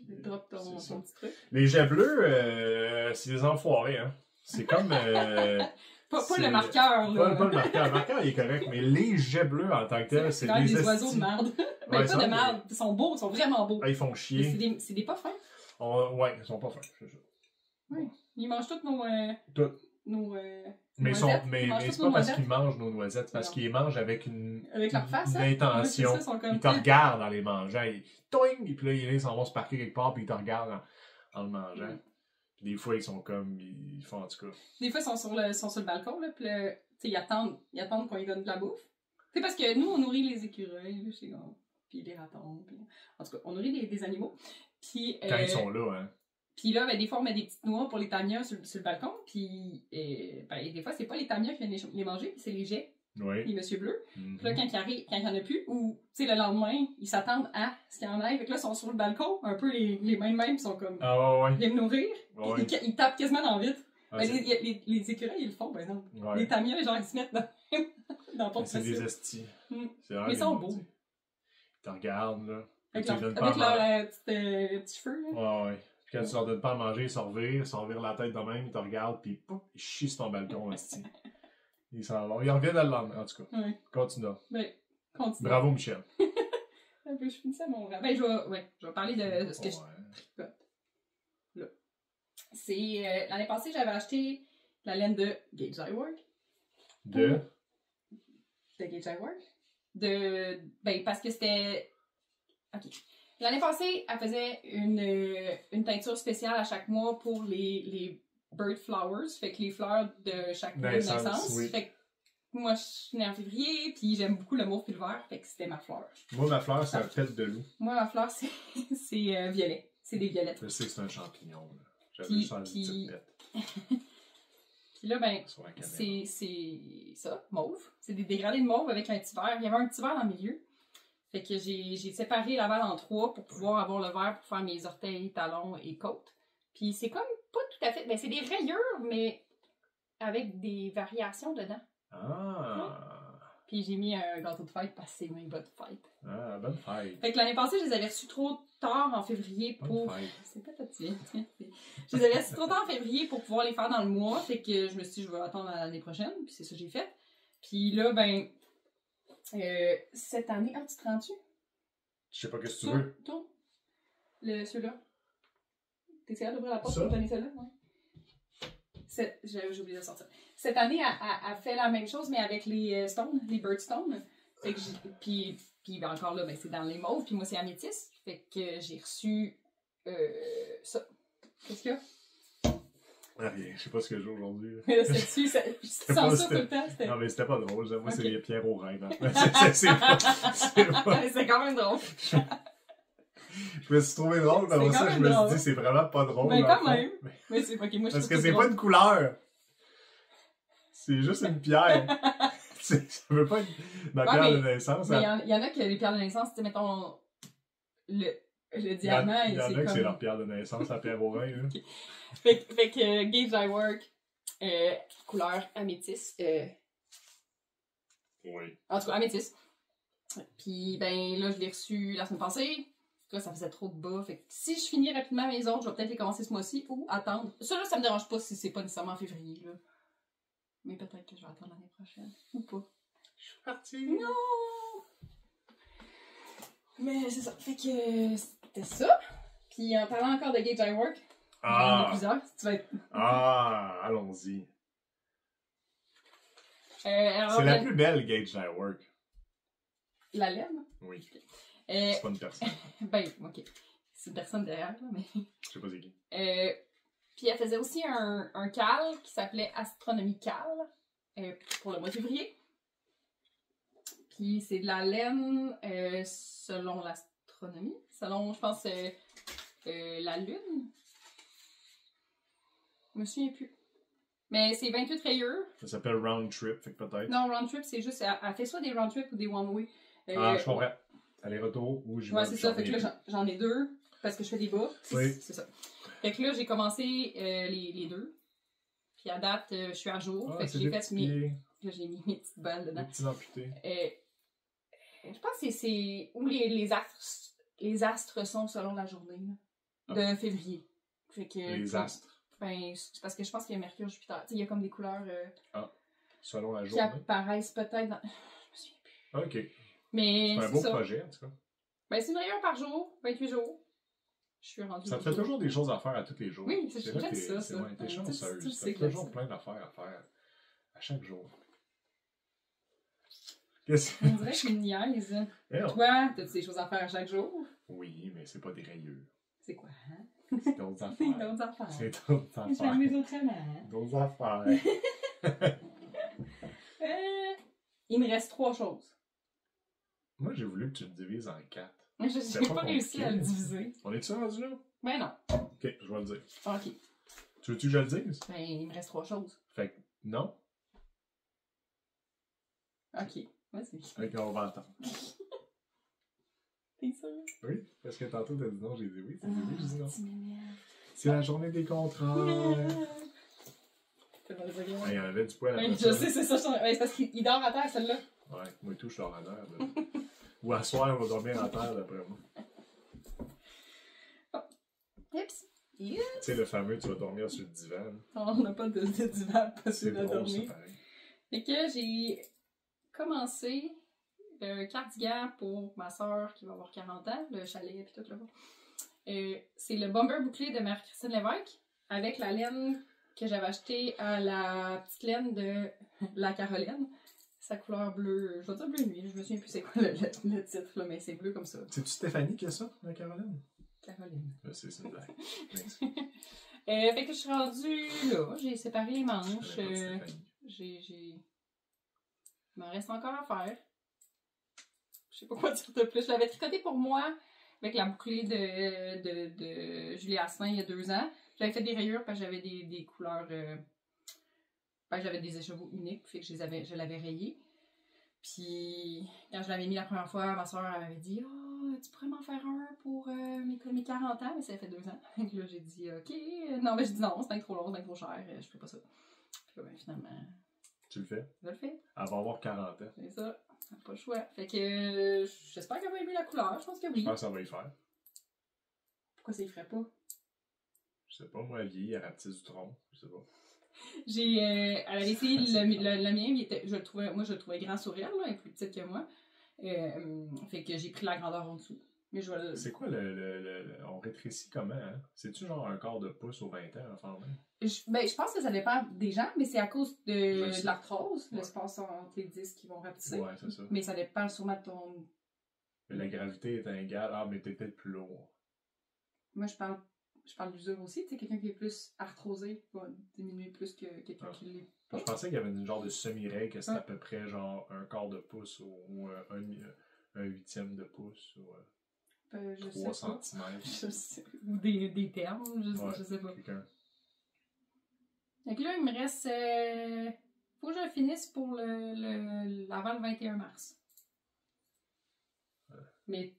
Drop ton petit truc. Les jets bleus, c'est des enfoirés, hein. C'est comme... Pas le marqueur, là. Pas le marqueur. Le marqueur, il est correct, mais les jets bleus en tant que tel, c'est quand même des oiseaux estis. de merde. Ben, pas de merde. Ils sont beaux, ils sont vraiment beaux. Ah, ils font chier. C'est des pas fins. Ouais, ils sont pas fins, c'est ça. Oui. Ils mangent toutes nos... Toutes. Nos... Mais c'est pas parce qu'ils noisettes. mangent nos noisettes, c'est parce qu'ils les mangent avec une leur face, une hein? intention. Ouais, ça, Ils te regardent en les mangeant. Toing! Puis là, ils s'en vont se parquer quelque part, puis ils te regardent en le mangeant. Puis des fois, ils sont comme... Ils font en tout cas... Des fois, ils sont sur le balcon, là, puis ils attendent qu'on lui donne de la bouffe. C'est parce que nous, on nourrit les écureuils, là, chez nous. Puis les ratons. Puis... En tout cas, on nourrit des animaux. Puis, quand ils sont là, hein. Puis là, ben, des fois, on met des petites noix pour les tamias sur le balcon. Puis, ben, des fois, c'est pas les tamias qui viennent les manger, c'est les jets, les monsieur bleus. Puis là, quand il y en a plus, ou, tu sais, le lendemain, ils s'attendent à ce qu'il y en ait. Fait que là, ils sont sur le balcon, un peu les mains de même, ils sont comme... Ils viennent nourrir. Puis ils tapent quasiment dans le vide. Ben, les écureuils, ils le font, par exemple. Les tamias, genre, ils se mettent dans le porte. C'est des estis. Mais ils sont beaux. Ils te regardent, là. Avec leurs petits cheveux, là. Ouais. Puis quand tu leur donnes pas à manger, ils s'en revirent la tête de même, ils te regardent, puis pouf, ils chient sur ton balcon, esti. Ils s'en vont. Ils reviennent le lendemain, en tout cas. Continue. Ben, continue. Bravo, Michel. Je finis ça, mon rêve. Ben, je vais parler de ce que je tricote. Là. C'est... l'année passée, j'avais acheté la laine de Gage Iwork. De Gage Iwork. Ben, parce que c'était... OK. L'année passée, elle faisait une teinture spéciale à chaque mois pour les bird flowers, fait que les fleurs de chaque mois de naissance. Oui. Fait que moi, je suis née en février, puis j'aime beaucoup le mauve et le vert, fait que c'était ma fleur. Moi, ma fleur, c'est la tête de loup. Moi, ma fleur, c'est violet. C'est des violettes. Je sais que c'est un champignon. J'avais juste envie de petite pète. Puis là, ben, c'est ça, mauve. C'est des dégradés de mauve avec un petit vert. Il y avait un petit vert dans le milieu. Fait que j'ai séparé la balle en 3 pour pouvoir avoir le vert pour faire mes orteils, talons et côtes. Puis c'est comme pas tout à fait... Ben c'est des rayures, mais avec des variations dedans. Ah! Puis j'ai mis un gâteau de fête parce que c'est mes bonnes fêtes. Ah, bonne fête! Fait que l'année passée, je les avais reçus trop tard en février pour... C'est pas ta tiens. Je les avais reçus trop tard en février pour pouvoir les faire dans le mois. Fait que je me suis dit, je vais attendre l'année prochaine. Puis c'est ça que j'ai fait. Puis là, ben... cette année... Ah, tu te rends-tu? Je sais pas ce que tu veux. Tourne. Celui-là. T'essayes d'ouvrir la porte pour donner celle-là? Ouais. J'ai oublié de sortir. Cette année, elle fait la même chose, mais avec les stones, les birdstones. Fait que puis ben, encore là, ben, c'est dans les mauves, puis moi, c'est améthyste. Fait que j'ai reçu ça. Qu'est-ce qu'il y a? Rien, je sais pas ce que j'ai aujourd'hui. Mais là, c'est dessus, ça tout le temps. Non, mais c'était pas drôle. Moi, c'est les pierres au rêve. Hein. C'est quand même drôle. Je me suis trouvé drôle, mais ça, je me suis dit, c'est vraiment pas drôle. Mais quand même. Mais c'est ok, moi, je parce que c'est pas une couleur. C'est juste une pierre. Ça veut pas être ma pierre de naissance. Mais il y en a qui ont les pierres de naissance, tu sais, mettons, le diamant, il y en a que c'est leur pierre de naissance, la pierre au rein. Okay. Fait que Gage Iwork, couleur améthyste. Oui. En tout cas, améthyste. Puis, ben là, je l'ai reçu la semaine passée. Là, ça faisait trop de bas. Fait que si je finis rapidement mes autres, je vais peut-être les commencer ce mois-ci ou attendre. Ça, là, ça me dérange pas si c'est pas nécessairement en février, là. Mais peut-être que je vais attendre l'année prochaine. Ou pas. Je suis partie. Non! Mais c'est ça. Fait que c'était ça. Puis en parlant encore de Gage Iwork, j'en ai plusieurs. Tu vas être... allons-y. C'est la plus belle Gage Iwork. La laine? Oui. C'est pas une personne. Ben, ok. C'est une personne derrière, là, mais... Je sais pas c'est qui. Puis elle faisait aussi un cal qui s'appelait Astronomie Cal pour le mois de février. Puis c'est de la laine selon l'astronomie. Selon, je pense, la lune. Je me souviens plus. Mais c'est 28 rayures. Ça s'appelle Round Trip, fait que peut-être. Non, Round Trip, c'est juste... Elle fait soit des Round Trip ou des One Way. Je comprends. Aller-retour ou je vais... Ouais, c'est ça. Fait que là, j'en ai 2 parce que je fais des bas. Oui. C'est ça. Fait que là, j'ai commencé les 2. Puis à date, je suis à jour. Fait que j'ai fait Là, j'ai mis mes petites balles dedans. Des petits amputés. Je pense que c'est où les astres sont selon la journée. Là. de février. Fait que, Les astres. Ben, c'est parce que je pense qu'il y a Mercure, Jupiter. Tu sais, il y a comme des couleurs Selon la qui journée. apparaissent peut-être dans... Je me souviens plus. OK. Mais C'est un beau projet, en tout cas. Ben, c'est une rayure par jour, 28 jours. Je suis rendue. Ça te fait toujours des choses à faire à tous les jours. Oui, j'aime là que ça. Ouais, t'es chanceuse. Tu sais T'as que j'aime toujours ça. plein d'affaires à faire à chaque jour. Qu'est-ce On dirait que je suis une niaise. que... Toi, t'as-tu des choses à faire à chaque jour? Oui, mais c'est pas des rayures. C'est quoi, hein? C'est d'autres affaires. C'est d'autres affaires. C'est d'autres Je affaires. m'amuse autrement. D'autres affaires. Il me reste 3 choses. Moi, j'ai voulu que tu le divises en 4. Je n'ai pas réussi à le diviser. On est-tu rendu là? Ben non. Ok, je vais le dire. Ok. Tu veux-tu que je le dise? Ben, il me reste 3 choses. Fait que non. Ok. Vas-y. Fait qu'on va attendre. T'es sûr? Oui, parce que tantôt t'as dit non, j'ai dit oui. T'as dit oui, j'ai dit non. Tu m'énerves. C'est la journée des contrats. C'est pas désagréable. Il y en avait du poil à Oui, je sais, c'est ça. C'est parce qu'il dort à terre, celle-là. Ouais, moi et tout, je dors à terre. Ou à soir, on va dormir à terre, d'après moi. Oups. Tu sais, le fameux, tu vas dormir sur le divan. On n'a pas de divan C'est possible à drôle, ça, dormir. pareil. Fait que j'ai commencé un cardigan pour ma soeur qui va avoir 40 ans, le chalet et tout là-bas. C'est le bomber bouclé de Marie-Christine Lévesque avec la laine que j'avais achetée à la petite laine de la Caroline. Sa couleur bleue, je vais dire bleu nuit, je me souviens plus c'est quoi le titre, là, mais c'est bleu comme ça. C'est-tu Stéphanie qui a ça, la Caroline? Caroline. C'est une blague. Fait que je suis rendue là, j'ai séparé les Je manches. connais pas Stéphanie. Il m'en reste encore à faire. Je sais pas quoi dire de plus. Je l'avais tricoté pour moi avec la bouclée de Julie Asselin il y a 2 ans. J'avais fait des rayures parce que j'avais des couleurs. J'avais des écheveaux uniques, fait que je l'avais rayé. Puis quand je l'avais mis la première fois, ma soeur m'avait dit « tu pourrais m'en faire un pour mes 40 ans? » Mais ça fait 2 ans. Donc là, j'ai dit « OK. » Non, mais j'ai dit « Non, c'est bien trop long, c'est bien trop cher, je fais pas ça. » Puis là, ben, finalement, Tu le fais? je le fais. Elle va avoir 40 ans. C'est ça. Pas le choix. Fait que j'espère qu'elle va aimer la couleur. Je pense que oui. Je pense que ça va y faire. Pourquoi ça y ferait pas? Je sais pas, moi, elle vieillit, elle rapetisse du tronc. Je sais pas. Elle avait essayé le mien, je le trouvais grand sur elle, là, elle est plus petite que moi. Fait que j'ai pris la grandeur en dessous. Mais C'est quoi on rétrécit comment, hein? C'est-tu genre un quart de pouce aux 20 ans, enfin même? Je pense que ça dépend des gens, mais c'est à cause de l'arthrose, Ouais. l'espace entre les disques qui vont rapetisser. Ouais, c'est ça. Mais ça dépend sûrement de ton... Mais la gravité est égale. Ah, mais t'es peut-être plus lourd. Moi, je parle d'usure aussi. Tu sais, quelqu'un qui est plus arthrosé va diminuer plus que quelqu'un qui l'est pas. Je pensais qu'il y avait une genre de semi-règle, que c'était à peu près genre un quart de pouce ou un huitième de pouce ou Je 3 sais pas. centimètres. Ou des termes, je sais pas. Quelqu'un. Donc là, il me reste... faut que je finisse pour avant le 21 mars. Mais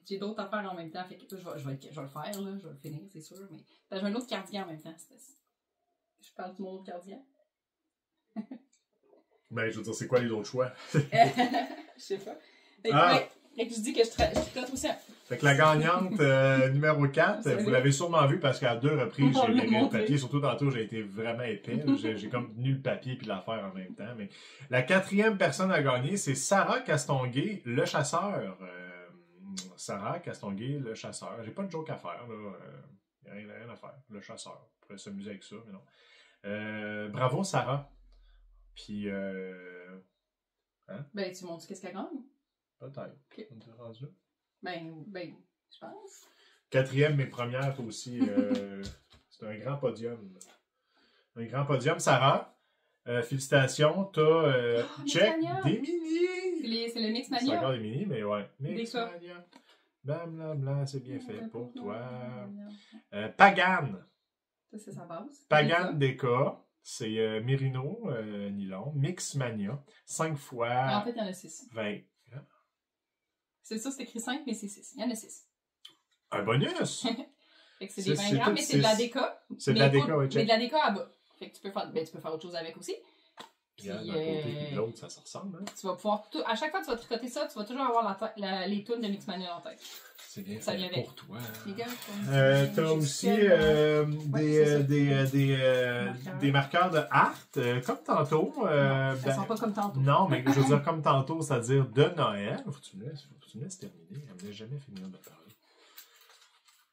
j'ai d'autres affaires en même temps, fait que je vais le faire, là, je vais le finir, c'est sûr. Mais j'ai un autre cardigan en même temps. Je parle de mon autre cardigan. Ben, je veux dire, c'est quoi les autres choix? Je sais pas. Fait que je dis que je tricote aussi. Fait que la gagnante numéro 4, vous l'avez sûrement vu parce qu'à 2 reprises, j'ai viré le papier. Surtout tantôt, j'ai été vraiment épais. J'ai comme tenu le papier puis l'affaire en même temps. Mais la 4e personne à gagner, c'est Sarah Castonguay, le chasseur. Sarah Castonguay, le chasseur. J'ai pas de joke à faire, là. Y a rien à faire. Le chasseur. On pourrait s'amuser avec ça, mais non. Bravo, Sarah. Puis, hein? Ben, tu montres qu'est-ce qu'elle gagne? Peut-être. Okay. On est rendu là. Ben, je pense. 4e, mais première aussi. C'est un grand podium. Sarah, félicitations. T'as check Mania. des mini. C'est le Mix C'est Mania. encore des mini, mais ouais. Mix Des Mania. Blablabla, c'est bien fait pour toi. Pagan. Ça, c'est sa base. Pagan Deka. C'est Merino, nylon. Mix Mania. 5 fois. En fait, il y en a 6. 20. C'est ça, c'est écrit 5, mais c'est 6. Il y en a 6. Un bonus! Fait que c'est des 20 grammes, mais c'est de la déca. C'est de la déca, oui, mais de la déca à bas. Fait que tu peux faire autre chose avec aussi. Puis, Regarde, d'un côté et de l'autre, ça se ressemble. Hein? tu vas pouvoir... À chaque fois que tu vas tricoter ça, tu vas toujours avoir les tunes de Mixmania en tête. C'est bien Ça fait vient avec. pour toi. Les gars, T'as aussi des marqueurs de art, comme tantôt. Elles sont pas comme tantôt. Non, mais je veux dire comme tantôt, c'est-à-dire de Noël. Faut que tu me laisses terminer. Elle me laisse jamais finir de parler.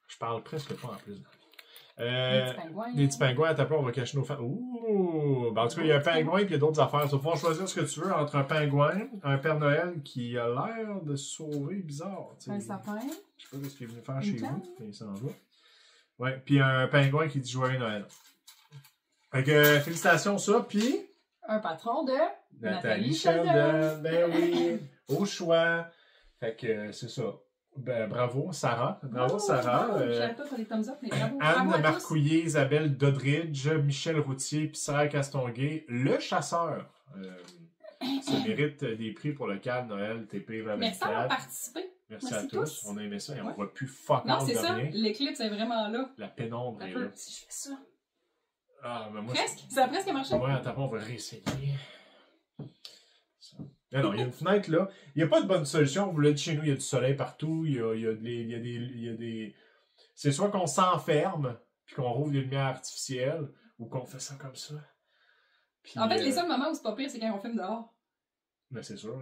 Je parle presque pas en plus. Des petits pingouins. Des petits pingouins, t'as peur, on va cacher nos fans. Ouh! Ben, en tout cas, il y a un pingouin et il y a d'autres affaires. Tu vas pouvoir choisir ce que tu veux entre un pingouin, un Père Noël qui a l'air de se sauver bizarre. T'sais. Un sapin. Je sais pas ce qu'il est venu faire chez vous, mais il s'en va. Ouais, puis un pingouin qui dit Joyeux Noël. Fait que, félicitations, ça, puis. Un patron de Nathalie Sheldon. Ben oui, au choix. Fait que, c'est ça. Ben, bravo, Sarah. Bravo, Sarah. J'avais pas pour les thumbs up, mais bravo. Anne Bravo à Marcouillet, Isabelle Dodridge, Michel Routier, puis Sarah Castonguay, le chasseur. Ça mérite des prix pour le cadre Noël TP 24. Merci d'avoir participé. Merci à tous. On a aimé ça et on voit plus fuck Non, all c'est de ça. rien. L'éclipse est vraiment là. La pénombre est là. Si je fais ça. Ah, mais moi, Presque. Ça a presque marché. Ouais, attends, on va réessayer. Ça. Non, il y a une fenêtre là. Il n'y a pas de bonne solution. Vous l'avez dit, chez nous, il y a du soleil partout. Il y a des... C'est soit qu'on s'enferme puis qu'on rouvre des lumières artificielles ou qu'on fait ça comme ça. Puis, En fait, les seuls moments où c'est pas pire, c'est quand on filme dehors. Mais c'est sûr.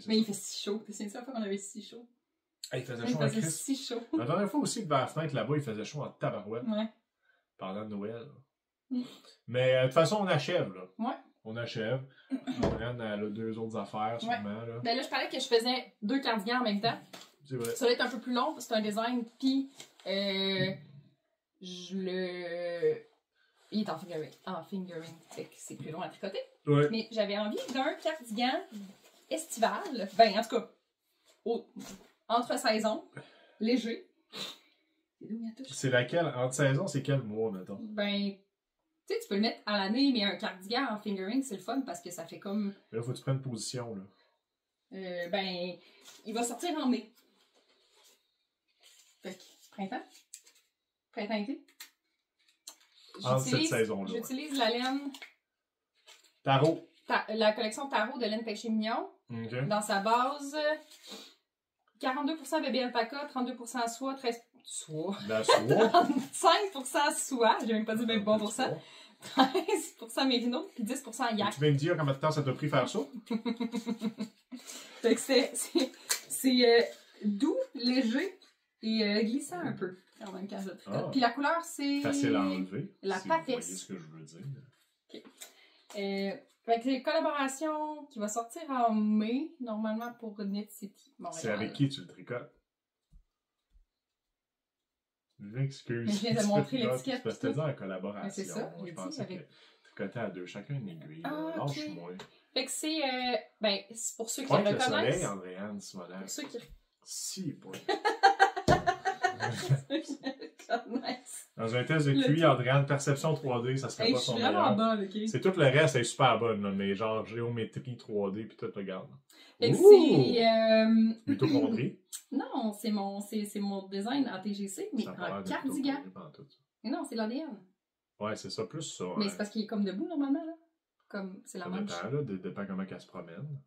Mais il fait si chaud. C'est la fois qu'on avait si chaud. Il faisait chaud en Christ. Si chaud. La dernière fois aussi, devant la fenêtre là-bas, il faisait chaud en tabarouette. Ouais. Pendant Noël. Mais de toute façon, on achève, là. Ouais. On achève. Marianne, elle a 2 autres affaires, sûrement, là. Ben là, je parlais que je faisais 2 cardigans en même temps. C'est vrai. Ça va être un peu plus long, c'est un design, puis il est en fingering, fait que c'est plus long à tricoter. Ouais. Mais j'avais envie d'un cardigan estival, ben en tout cas, entre saisons, léger. C'est laquelle? Entre saison, c'est quel mois, mettons? Ben, tu sais, tu peux le mettre à l'année, mais un cardigan en fingering, c'est le fun parce que ça fait comme... Là, faut que tu prennes position, là. Ben, il va sortir en mai. Fait que, printemps? Printemps-été? Entre cette saison-là. J'utilise la laine... Tarot. La collection Tarot de laine pêché mignon. OK. Dans sa base, 42% bébé alpaca, 32% soie, 13%... Soie? La soie. 35% soie, j'ai même pas dit même bon pour ça. 13% mérino, puis 10% yak. Tu viens me dire combien de temps ça t'a pris faire ça? Fait que c'est doux, léger et glissant un peu, quand même, quand je tricote. Ah. Puis la couleur, c'est... Facile à enlever. La si vous papesse. voyez ce que je veux dire. OK. Fait que c'est une collaboration qui va sortir en mai, normalement pour Knit City. C'est avec qui tu le tricotes? Je m'excuse. Mais je viens de montrer l'étiquette. Parce que t'as dit en collaboration. Mais c'est ça, Moi, je j'ai pensais dit que tricoter à deux, chacun une aiguille. Ah, Lâche-moi. Fait que c'est... ben, c'est pour ceux qui Pas que le reconnaissent. soleil, Andréane, ce modèle. Pour ceux qui Si, pas. reconnaissent. Dans un test de QI, Andréane, perception 3D, ça serait Hey, pas je son suis vraiment meilleur. bonne, OK? C'est tout le reste, elle est super bonne, là, mais genre géométrie 3D, puis tout, regarde. Fait que Ouh! c'est... Mitochondrie. Non, c'est mon design en TGC, mais Ça a pas l'air en de cardigan. mitochondrie pantoute. Mais non, c'est l'ADN. Ouais, c'est ça, plus ça. Mais hein. c'est parce qu'il est comme debout, normalement, là. Comme, c'est la Ça manche. dépend, là, dépend comment elle se promène.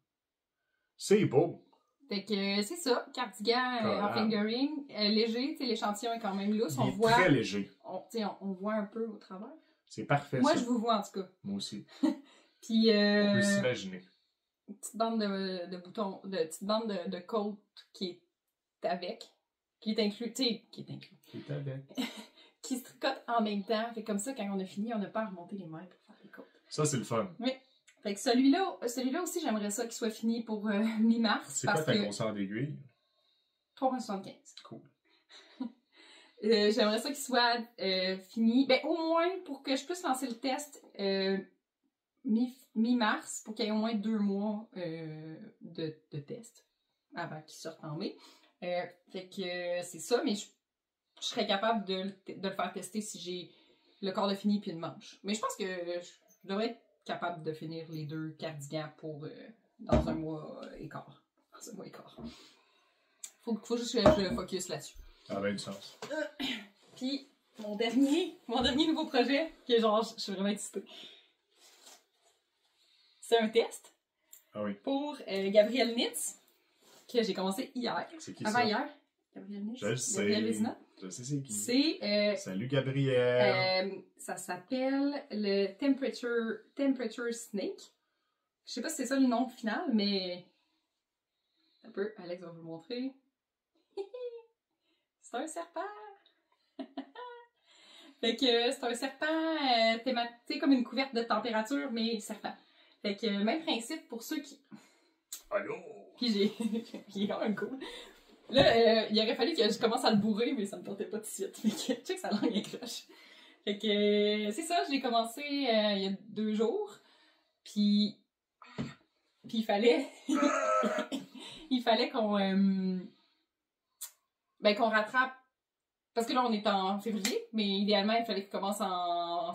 C'est beau! Fait que c'est ça, cardigan en Collable. fingering, léger, tu sais, l'échantillon est quand même lousse, Il on est voit... très léger. On voit un peu au travers. C'est parfait, Moi, ça. je vous vois, en tout cas. Moi aussi. Puis, On peut s'imaginer. une petite bande de boutons, petite bande de côte qui est avec, qui est inclus, tu sais, qui est inclus. Qui est avec. Qui se tricote en même temps. Fait comme ça, quand on a fini, on n'a pas à remonter les mains pour faire les côtes. Ça, c'est le fun. Fait que celui-là aussi, j'aimerais ça qu'il soit fini pour mi-mars. C'est quoi parce ta que grosseur d'aiguille? 3,75. Cool. J'aimerais ça qu'il soit fini. Ben, au moins, pour que je puisse lancer le test mi-mars, pour qu'il y ait au moins 2 mois de test avant qu'il sorte en mai. Fait que c'est ça, mais je serais capable de le faire tester si j'ai le corps de fini puis une manche. Mais je pense que je devrais être capable de finir les 2 cardigans pour dans un mois et quart. Dans un mois et quart. Faut juste que je focus là-dessus. Ça avait du sens. Puis, mon dernier nouveau projet, qui est genre, je suis vraiment excitée. C'est un test Ah oui. pour Gabriel Nitz, que j'ai commencé hier. C'est qui Avant ça? hier. Gabriel Nitz. Je le sais. Gabriel Vézina. Je sais c'est qui. C'est... Salut Gabriel. ça s'appelle le Temperature Snake. Je sais pas si c'est ça le nom final, mais... Un peu, Alex va vous le montrer. C'est un serpent! Fait que c'est un serpent thématisé comme une couverte de température, mais serpent. Fait que même principe pour ceux qui... Allô? Puis j'ai... il est quand même cool. Là, il aurait fallu que je commence à le bourrer, mais ça me tentait pas tout de suite. Fait que check sa langue accroche. Fait que c'est ça, je l'ai commencé il y a 2 jours. Puis il fallait... il fallait qu'on... qu'on rattrape. Parce que là, on est en février, mais idéalement, il fallait qu'il commence en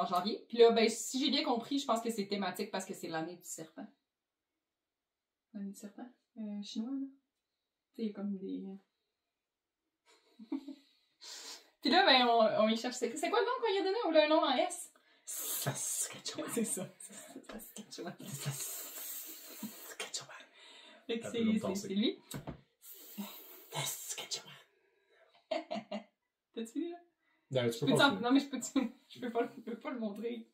janvier. Puis là, ben, si j'ai bien compris, je pense que c'est thématique parce que c'est l'année du serpent. L'année du serpent? Chinois, là? Tu sais, comme des... Puis là, ben, on y cherche. C'est quoi le nom qu'on lui a donné? On a un nom en S? Saskatchewan. C'est ça. Saskatchewan. Saskatchewan. Fait que c'est lui. Saskatchewan. T'as-tu vu, là? Non, tu peux pas. Non, mais je peux pas le montrer.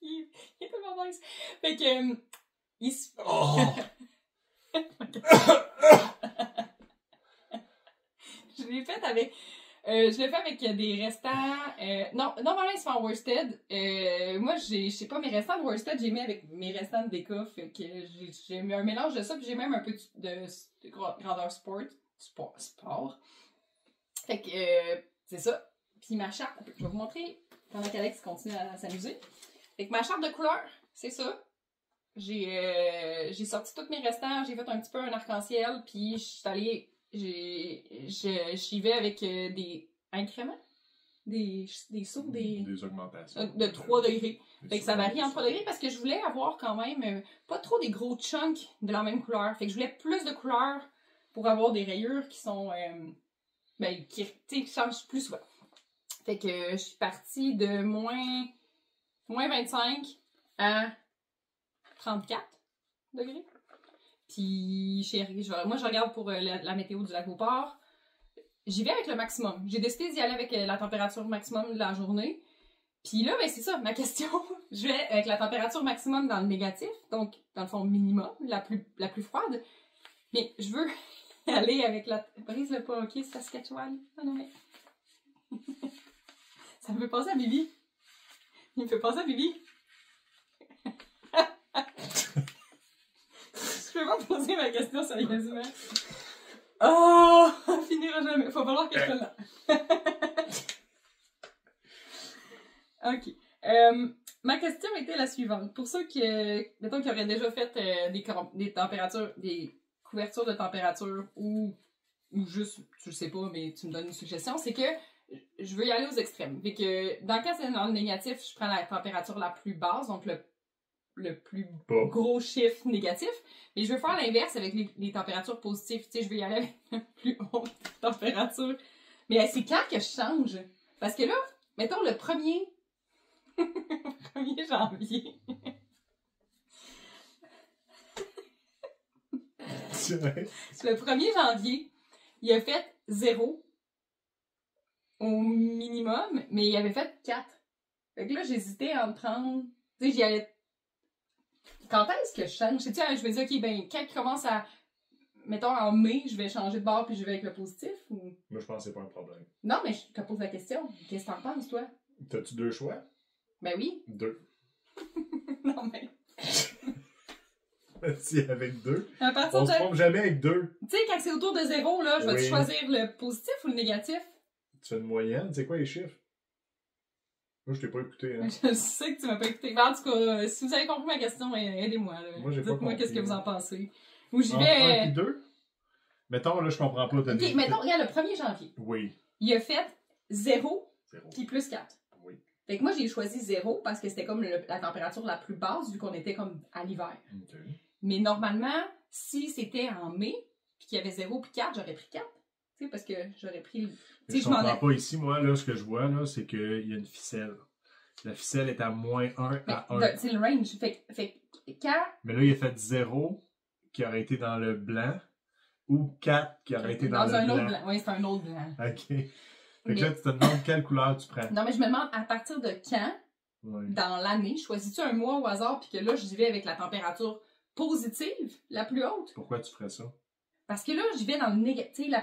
il est tellement nice. Fait que, il se... Oh! Je l'ai fait avec... je l'ai fait avec des restants... non, normalement, il se fait en worsted. Moi, je sais pas, mes restants de worsted, j'ai mis avec mes restants de déca. Fait que j'ai mis un mélange de ça, puis j'ai même un peu de grandeur sport. Fait que c'est ça. Puis ma charte, je vais vous montrer pendant qu'Alex continue à s'amuser. Fait que ma charte de couleurs, c'est ça. J'ai sorti tous mes restants, j'ai fait un petit peu un arc-en-ciel, puis je suis allée... J'y vais avec des incréments, des sauts, des augmentations. de 3 degrés. Fait que ça varie en 3 degrés parce que je voulais avoir quand même pas trop des gros chunks de la même couleur. Fait que je voulais plus de couleurs pour avoir des rayures qui sont qui changent plus souvent. Fait que je suis partie de moins 25 à 34 degrés. Puis, moi, je regarde pour la météo du lac Beauport. J'y vais avec le maximum. J'ai décidé d'y aller avec la température maximum de la journée. Puis là, ben c'est ça, ma question. Je vais avec la température maximum dans le négatif, donc dans le fond minimum, la plus froide. Mais je veux aller avec la... Brise-le pas, ok, Saskatchewan. Non, mais... Ça me fait penser à Bibi. Il me fait penser à Bibi. Je peux pas poser ma question sérieusement. Oh, on finira jamais. Faut falloir que je te là. Ok. Ma question était la suivante. Pour ceux qui, mettons, qui auraient déjà fait des températures, des couvertures de température ou juste, tu le sais pas, mais tu me donnes une suggestion, c'est que je veux y aller aux extrêmes. Fait que dans le cas c'est dans le négatif, je prends la température la plus basse, donc le plus gros chiffre négatif. Mais je veux faire l'inverse avec les températures positives. Tu sais, je veux y aller avec la plus haute température. Mais c'est quand que je change? Parce que là, mettons le 1er... 1er janvier. Le 1er janvier, il a fait 0 au minimum, mais il avait fait 4. Fait que là, j'hésitais à me prendre... Tu sais, j'y allais... Quand est-ce que je change? Tu sais, je me dis, ok, ben, quand il commence à... Mettons, en mai, je vais changer de bord puis je vais avec le positif ou... Moi, je pense que c'est pas un problème. Non, mais je te pose la question. Qu'est-ce que t'en penses, toi? T'as-tu 2 choix? Ben oui. 2. Non, mais... Si, avec 2. On se trompe jamais avec 2. Tu sais, quand c'est autour de 0, là, je vais choisir le positif ou le négatif? Tu fais une moyenne? C'est quoi les chiffres? Moi, je t'ai pas écouté. Hein. Je sais que tu m'as pas écouté. Mais en tout cas, si vous avez compris ma question, aidez-moi. Moi, j'ai pas compris. Dites-moi qu'est-ce que vous en pensez. Ou j'y vais... 1 et 2? Mettons, là, je comprends pas. Ok, mettons, regarde, le 1er janvier. Oui. Il a fait 0 puis plus 4. Oui. Fait que moi, j'ai choisi 0 parce que c'était comme la température la plus basse vu qu'on était comme à l'hiver. Okay. Mais normalement, si c'était en mai, puis qu'il y avait 0 puis 4, j'aurais pris 4. Tu sais, parce que j'aurais pris... Je comprends pas ici, moi, là, ce que je vois, là, c'est qu'il y a une ficelle. La ficelle est à moins 1 à 1. C'est le range. Fait quand... Mais là, il a fait 0 qui aurait été dans le blanc ou 4 qui aurait été dans le un blanc. autre blanc. Oui, c'est un autre blanc. OK. Fait que là, tu te demandes quelle couleur tu prends. Non, mais je me demande à partir de quand, Ouais. dans l'année, choisis-tu un mois au hasard puis que là, j'y vais avec la température positive, la plus haute? Pourquoi tu ferais ça? Parce que là, j'y vais dans le négatif, la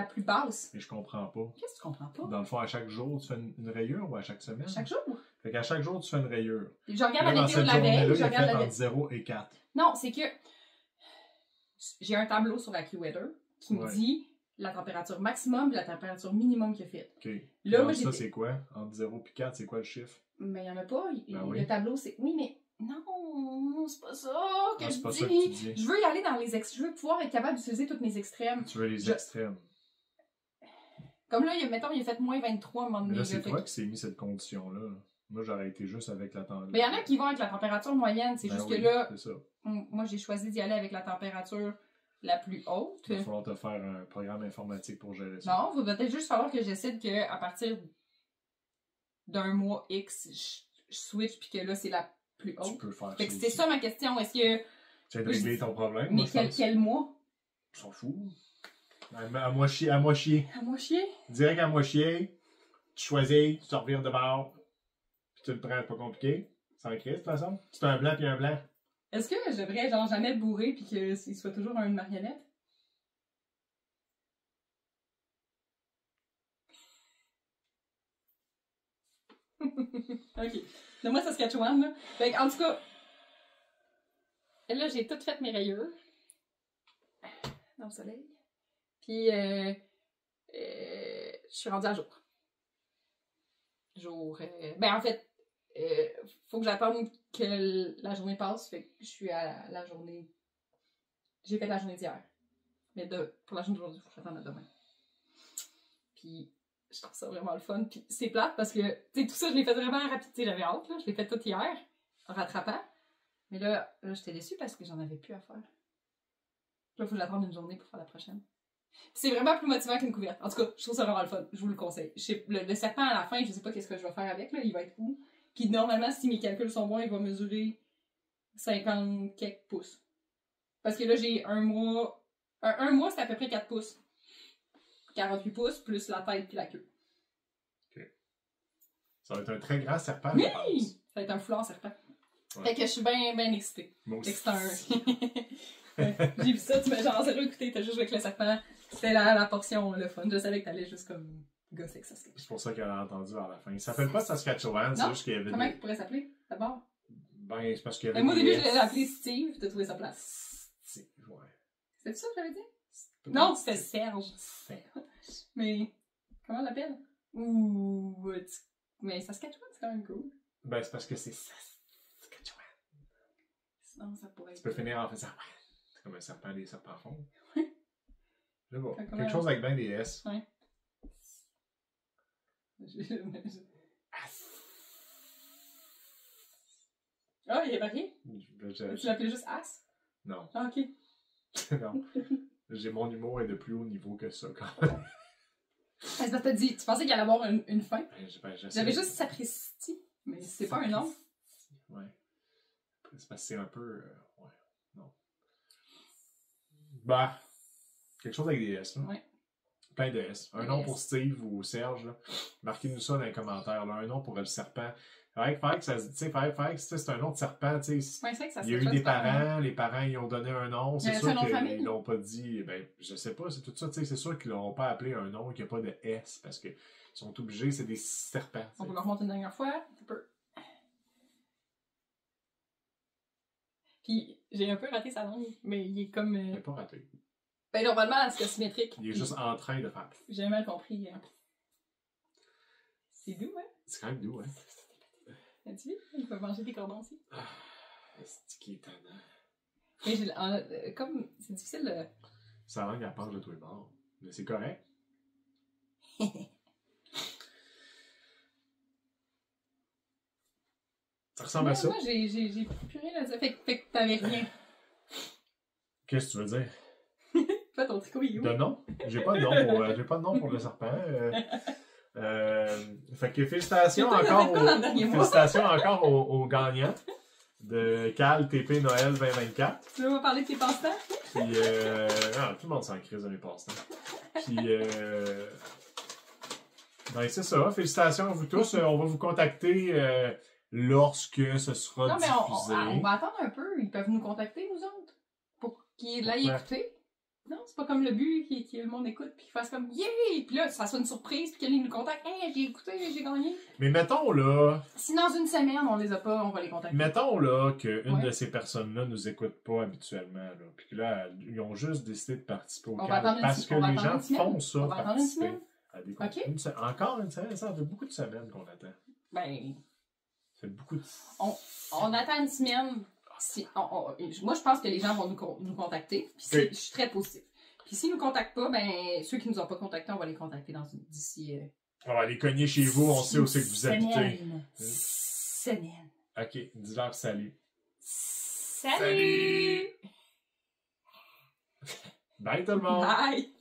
plus basse. Et je comprends pas. Qu'est-ce que tu comprends pas? Dans le fond, à chaque jour, tu fais une rayure ou à chaque semaine? Chaque jour. Fait qu'à chaque jour, tu fais une rayure. Puis je regarde Là, la dans météo de cette la veille, journée-là, je il a regarde fait la entre 0 et 4. Non, c'est que j'ai un tableau sur AccuWeather qui me Ouais. dit la température maximum et la température minimum qu'il a fait. OK. Là, Alors, moi, ça, j'ai... c'est quoi? Entre 0 et 4, c'est quoi le chiffre? Mais il n'y en a pas. Ben oui. Le tableau, c'est... Oui, mais non, c'est pas ça que Ah, je c'est pas dis. ça que tu dis. Je veux y aller dans les extrêmes. Je veux pouvoir être capable d'utiliser tous mes extrêmes. Tu veux les extrêmes. Comme là, mettons, il a fait moins 23 à un moment Mais donné. là, c'est fait toi que- qui s'est mis cette condition-là. Moi, j'aurais été juste avec la température. Mais il y en a qui vont avec la température moyenne. C'est Ben juste oui, que là, c'est ça. moi, j'ai choisi d'y aller avec la température la plus haute. Il va falloir te faire un programme informatique pour gérer ça. Non, il va peut-être juste falloir que j'essaie qu'à partir d'un mois X, je switch puis que là, c'est la plus Tu haute. peux faire Fait que ça c'est aussi. ça ma question. Est-ce que... Tu viens de régler ton problème, Mais moi, je pense. quel mois? Tu s'en fous. À moi chier, à moi chier. À moi chier? Direct à moi chier. Tu choisis, tu te revires de bord. Puis tu le prends, c'est pas compliqué. Sans crise, de toute façon. C'est un blanc puis un blanc. Est-ce que je devrais genre jamais bourrer puis qu'il soit toujours une marionnette? Ok. De moi, Saskatchewan, là. Fait que, en tout cas, là, j'ai toutes fait mes rayures. Dans le soleil. Puis, je suis rendue à jour. Ben, en fait, faut que j'attende que la journée passe. Fait que je suis à la journée... J'ai fait la journée d'hier. Mais pour la journée d'aujourd'hui, il faut que j'attende à demain. Puis, je trouve ça vraiment le fun. Puis, c'est plate parce que, tu sais, tout ça, je l'ai fait vraiment rapide. Tu sais, j'avais hâte, là. Je l'ai fait tout hier, en rattrapant. Mais là j'étais déçue parce que j'en avais plus à faire. Là, il faut que j'attende une journée pour faire la prochaine. C'est vraiment plus motivant qu'une couverte. En tout cas, je trouve ça vraiment le fun. Je vous le conseille. Le serpent, à la fin, je sais pas qu'est-ce que je vais faire avec, là. Il va être où? Puis, normalement, si mes calculs sont bons, il va mesurer 50 quelques pouces. Parce que là, j'ai un mois... Un mois, c'est à peu près 4 pouces. 48 pouces, plus la tête puis la queue. Ça va être un très grand serpent, Oui! je pense. Ça va être un foulard serpent. Ouais. Fait que je suis bien excitée. Moi Fait aussi. que c'est un... Ouais, j'ai vu ça, tu m'as genre zéro écouté, t'as juste joué avec le serpent. C'était la portion, le fun. Je savais que t'allais juste comme gosser avec ça. C'est pour ça qu'elle a entendu à la fin. Il s'appelle pas Saskatchewan, c'est Non? juste qu'il y avait Comment des... il pourrait s'appeler, d'abord? Ben, c'est parce qu'il y avait Mais moi, au des début, je S. l'avais appelé Steve, t'as trouvé sa place. Ouais. C'est ça que j'avais dit? Non, c'était Serge. Serge. Mais, comment on l'appelle? Ouh, mais Saskatchewan, c'est quand même cool. Ben, c'est parce que c'est Saskatchewan. Sinon, ça pourrait être... Tu peux finir en faisant... C'est comme un serpent, des serpents fonds. Ouais. Je sais pas. Comment- Quelque chose avec ben des S. Ouais. Ah, il est varié? Tu l'appelais juste As? Non. Ah, ok. Non. J'ai mon humour est de plus haut niveau que ça, quand même. Ah, c'est parce que t'as dit, tu pensais qu'il allait avoir une fin? J'essaie J'avais de- juste sapristi, mais c'est pas un nom. Ouais. C'est parce que c'est un peu... ouais. Non. Bah. Quelque chose avec des S, là. Ouais. Plein de S. Un Des nom S. pour Steve ou Serge, là. Marquez-nous ça dans les commentaires, là. Un nom pour le serpent. Faudrait que ça se... Tu sais, faudrait que c'est un nom de serpent, tu sais. Ouais, c'est vrai que ça Il y a eu des parents, les parents, ils ont donné un nom. C'est Mais sûr c'est un nom de qu'ils famille. l'ont pas dit. Ben, je sais pas, c'est tout ça, tu sais. C'est sûr qu'ils l'ont pas appelé un nom et qu'il n'y a pas de S parce qu'ils sont obligés, c'est des serpents. tu On sais. peut le remonter une dernière fois. Un peu. Puis, j'ai un peu raté sa langue, mais il est comme... Il n'est pas raté. Ben, normalement, c'est symétrique. Il est juste en train de faire. J'ai mal compris. C'est doux, hein? C'est quand même doux, hein. As-tu vu? Il peut manger des cordons aussi. Ah, c'est qui est tannant. Mais comme c'est difficile de... Sa langue, elle penche de tous les bords. Mais c'est correct. Ça ressemble à ça. Moi, j'ai plus rien à dire. Fait que t'avais rien. Qu'est-ce que tu veux dire? Toi, ton tricot, il est où? De nom? J'ai pas de nom pour le serpent. Fait que félicitations Mais toi, t'as fait quoi dans le dernier mois? félicitations encore aux gagnants de Cal TP Noël 2024. Tu veux me parler de tes passe-temps? Puis, tout le monde s'en crise de mes passe-temps. Puis, ben c'est ça. Félicitations à vous tous. On va vous contacter lorsque ce sera Non, mais diffusé. on va attendre un peu. Ils peuvent nous contacter, nous autres, pour qu'ils l'aillent écouter. Non, c'est pas comme le but que le monde écoute puis qu'il fasse comme yeah! Puis là, ça soit une surprise puis qu'ils nous contactent. Hey, j'ai écouté, j'ai gagné. Mais mettons là. Si dans une semaine on les a pas, on va les contacter. Mettons là qu'une de ces personnes-là nous écoute pas habituellement. Là, puis que là, ils ont juste décidé de participer au cadre parce que les gens font ça. On va attendre une semaine. OK. Encore une semaine, ça fait beaucoup de semaines qu'on attend. Ben. Ça fait beaucoup de. On attend une semaine. Moi, je pense que les gens vont nous contacter. Puis je suis très positive. Puis s'ils nous contactent pas, ben ceux qui nous ont pas contactés, on va les contacter d'ici. On va aller cogner chez vous, on sait où c'est que vous habitez. Semaine. OK, dis-leur salut. Salut! Bye tout le monde! Bye!